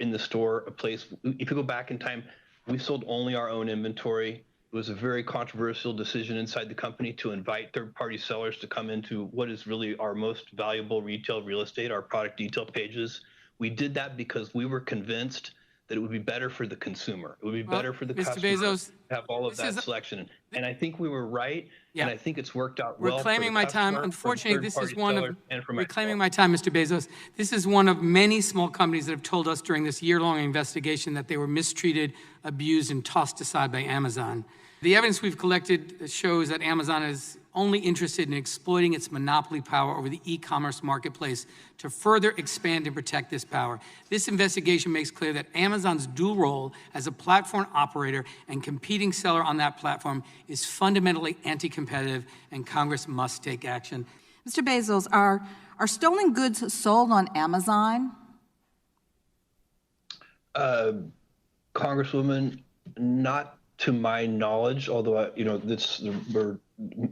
in the store a place. If you go back in time, we sold only our own inventory. It was a very controversial decision inside the company to invite third-party sellers to come into what is really our most valuable retail real estate, our product detail pages. We did that because we were convinced that it would be better for the consumer. It would be better for the Mr. customer Bezos, to have all of that selection. And I think we were right, and I think it's worked out well. Reclaiming my time. Unfortunately, this is one of, reclaiming my time, Mr. Bezos, this is one of many small companies that have told us during this year-long investigation that they were mistreated, abused, and tossed aside by Amazon. The evidence we've collected shows that Amazon is only interested in exploiting its monopoly power over the e-commerce marketplace to further expand and protect this power. This investigation makes clear that Amazon's dual role as a platform operator and competing seller on that platform is fundamentally anti-competitive, and Congress must take action. Mr. Bezos, are stolen goods sold on Amazon? Congresswoman, not to my knowledge, although we're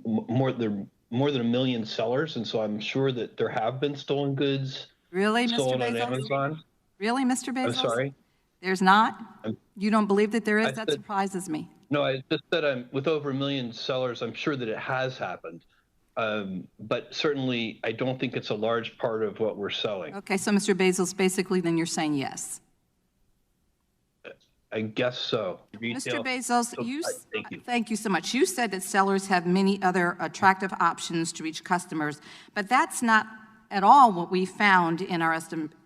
more than 1 million sellers, and so I'm sure that there have been stolen goods sold on Amazon. Really, Mr. Bezos? I'm sorry? There's not? You don't believe that there is? That surprises me. No, I just said with over 1 million sellers, I'm sure that it has happened. But certainly, I don't think it's a large part of what we're selling. Okay, so Mr. Bezos, basically then you're saying yes. I guess so. Mr. Bezos, thank you so much. You said that sellers have many other attractive options to reach customers, but that's not at all what we found in our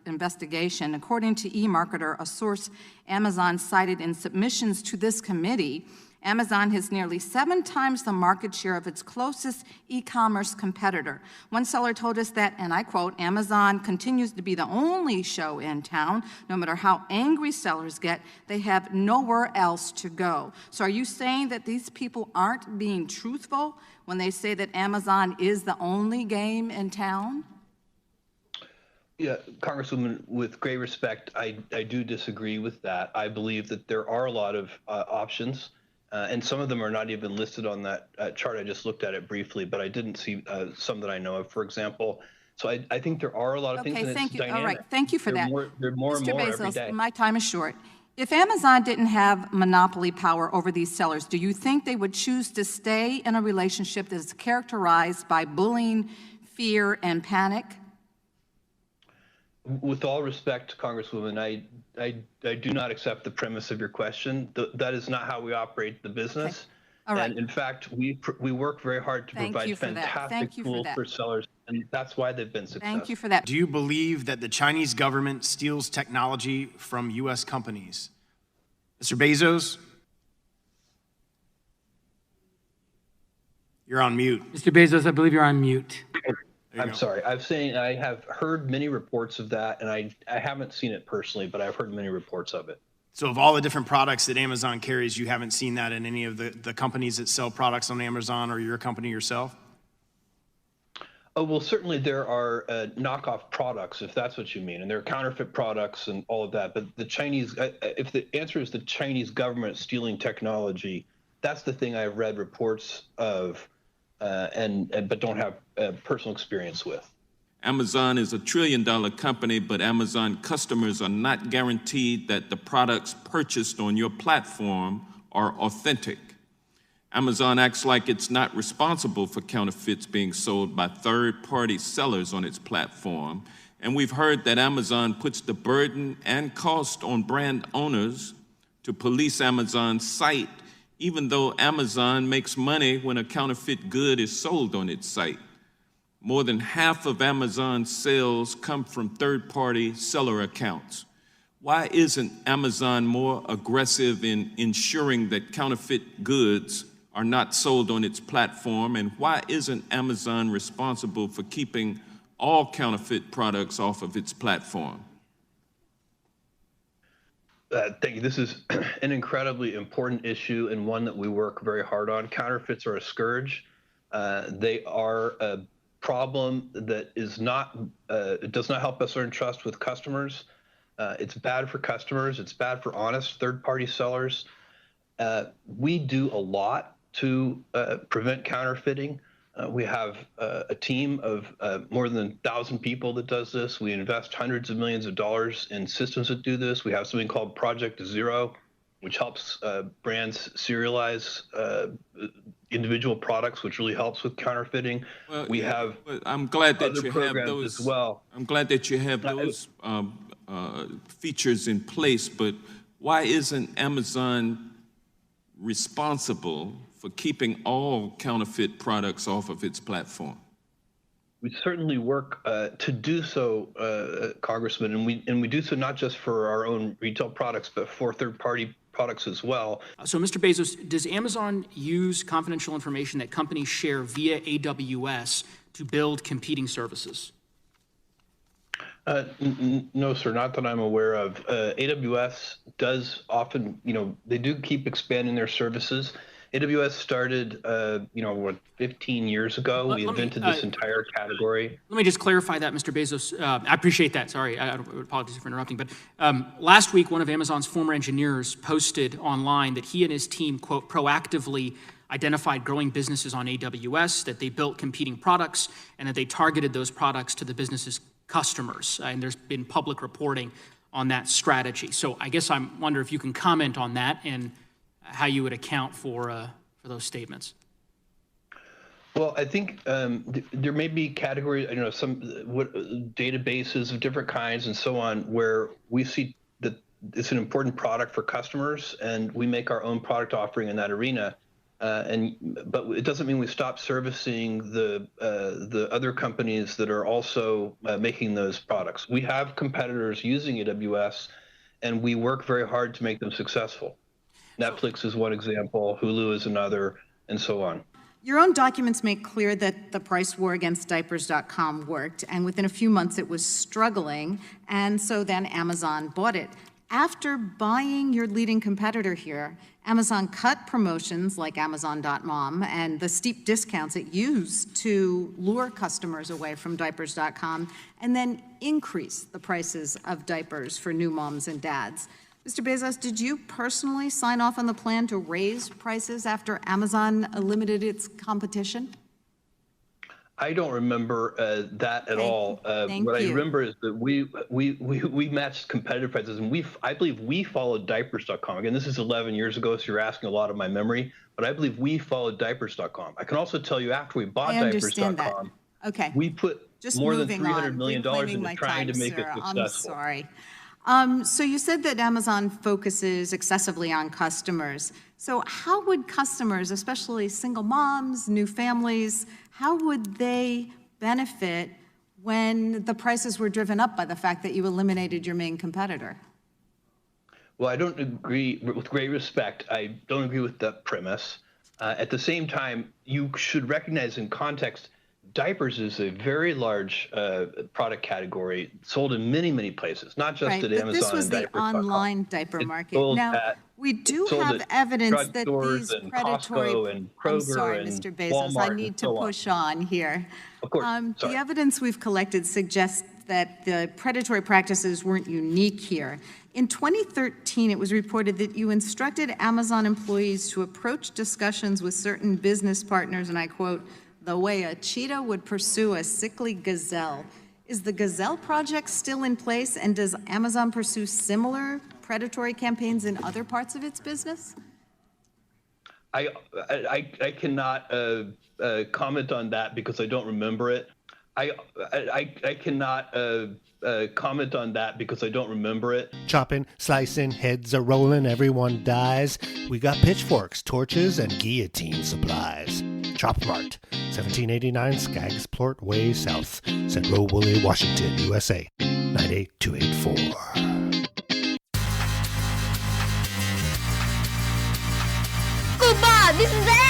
investigation. According to eMarketer, a source Amazon cited in submissions to this committee, Amazon has nearly 7 times the market share of its closest e-commerce competitor. One seller told us that, and I quote, "Amazon continues to be the only show in town. No matter how angry sellers get, they have nowhere else to go." So are you saying that these people aren't being truthful when they say that Amazon is the only game in town? Yeah, Congresswoman, with great respect, I do disagree with that. I believe that there are a lot of options. And some of them are not even listed on that chart. I just looked at it briefly, but I didn't see some that I know of, for example. So I think there are a lot of things. Okay, thank you. Dynamic. All right, thank you for that. They're more and Mr. more Bezos, every day. my time is short. If Amazon didn't have monopoly power over these sellers, do you think they would choose to stay in a relationship that is characterized by bullying, fear, and panic? With all respect, Congresswoman, I do not accept the premise of your question. That is not how we operate the business. Okay. All right. And in fact, we work very hard to provide fantastic tools for sellers, and that's why they've been successful. Thank you for that. Do you believe that the Chinese government steals technology from U.S. companies? Mr. Bezos? You're on mute. Mr. Bezos, I believe you're on mute. I'm sorry. I have heard many reports of that, and I haven't seen it personally, but I've heard many reports of it. So of all the different products that Amazon carries, you haven't seen that in any of the companies that sell products on Amazon or your company yourself? Oh, well, certainly there are knockoff products, if that's what you mean, and there are counterfeit products and all of that. But the Chinese, if the answer is the Chinese government stealing technology, that's the thing I've read reports of. But don't have personal experience with. Amazon is $1 trillion company, but Amazon customers are not guaranteed that the products purchased on your platform are authentic. Amazon acts like it's not responsible for counterfeits being sold by third-party sellers on its platform, And we've heard that Amazon puts the burden and cost on brand owners to police Amazon's site, even though Amazon makes money when a counterfeit good is sold on its site. More than half of Amazon's sales come from third-party seller accounts. Why isn't Amazon more aggressive in ensuring that counterfeit goods are not sold on its platform? And why isn't Amazon responsible for keeping all counterfeit products off of its platform? Thank you. This is an incredibly important issue and one that we work very hard on. Counterfeits are a scourge. They are a problem that is not, it does not help us earn trust with customers. It's bad for customers. It's bad for honest third-party sellers. We do a lot to prevent counterfeiting. We have a team of more than 1,000 people that does this. We invest hundreds of millions of dollars in systems that do this. We have something called Project Zero, which helps brands serialize individual products, which really helps with counterfeiting. Well, we have I'm glad that other you have programs those as well. I'm glad that you have those features in place, but why isn't Amazon responsible for keeping all counterfeit products off of its platform? We certainly work to do so, Congressman, and we do so not just for our own retail products, but for third-party products as well. So, Mr. Bezos, does Amazon use confidential information that companies share via AWS to build competing services? No, sir, not that I'm aware of. AWS does often, they do keep expanding their services. AWS started, 15 years ago. We invented this entire category. Let me just clarify that, Mr. Bezos. I appreciate that. Sorry, I apologize for interrupting. But last week, one of Amazon's former engineers posted online that he and his team, quote, proactively identified growing businesses on AWS, that they built competing products, and that they targeted those products to the business's customers. And there's been public reporting on that strategy. So I guess I wonder if you can comment on that and how you would account for those statements. Well, I think there may be categories, some databases of different kinds and so on, where we see that it's an important product for customers, and we make our own product offering in that arena. But it doesn't mean we stop servicing the other companies that are also making those products. We have competitors using AWS, and we work very hard to make them successful. Netflix is one example, Hulu is another, and so on. Your own documents make clear that the price war against diapers.com worked, and within a few months it was struggling, and so then Amazon bought it. After buying your leading competitor here, Amazon cut promotions like Amazon.mom and the steep discounts it used to lure customers away from diapers.com, and then increase the prices of diapers for new moms and dads. Mr. Bezos, did you personally sign off on the plan to raise prices after Amazon limited its competition? I don't remember that at all. What I remember is that we matched competitive prices, and I believe we followed diapers.com. Again, this is 11 years ago, so you're asking a lot of my memory, but I believe we followed diapers.com. I can also tell you after we bought diapers.com, we put more than $300 million into trying to make it successful. I'm sorry. So you said that Amazon focuses excessively on customers. So how would customers, especially single moms, new families, how would they benefit when the prices were driven up by the fact that you eliminated your main competitor? Well, I don't agree, with great respect, I don't agree with that premise. At the same time, you should recognize in context, diapers is a very large product category sold in many, many places, not just at Amazon. But this was the online diaper market. Now, we do have evidence that these predatory... I'm sorry, Mr. Bezos, I need to push on here. Of course, the evidence we've collected suggests that the predatory practices weren't unique here. In 2013, it was reported that you instructed Amazon employees to approach discussions with certain business partners, and I quote, the way a cheetah would pursue a sickly gazelle. Is the Gazelle Project still in place, and does Amazon pursue similar predatory campaigns in other parts of its business? I cannot comment on that because I don't remember it. I cannot comment on that because I don't remember it. Chopping, slicing, heads are rolling, everyone dies. We got pitchforks, torches, and guillotine supplies. Chop Mart, 1789 Skagsport Way South, Central Woolley, Washington, USA, 98284. Goodbye, this is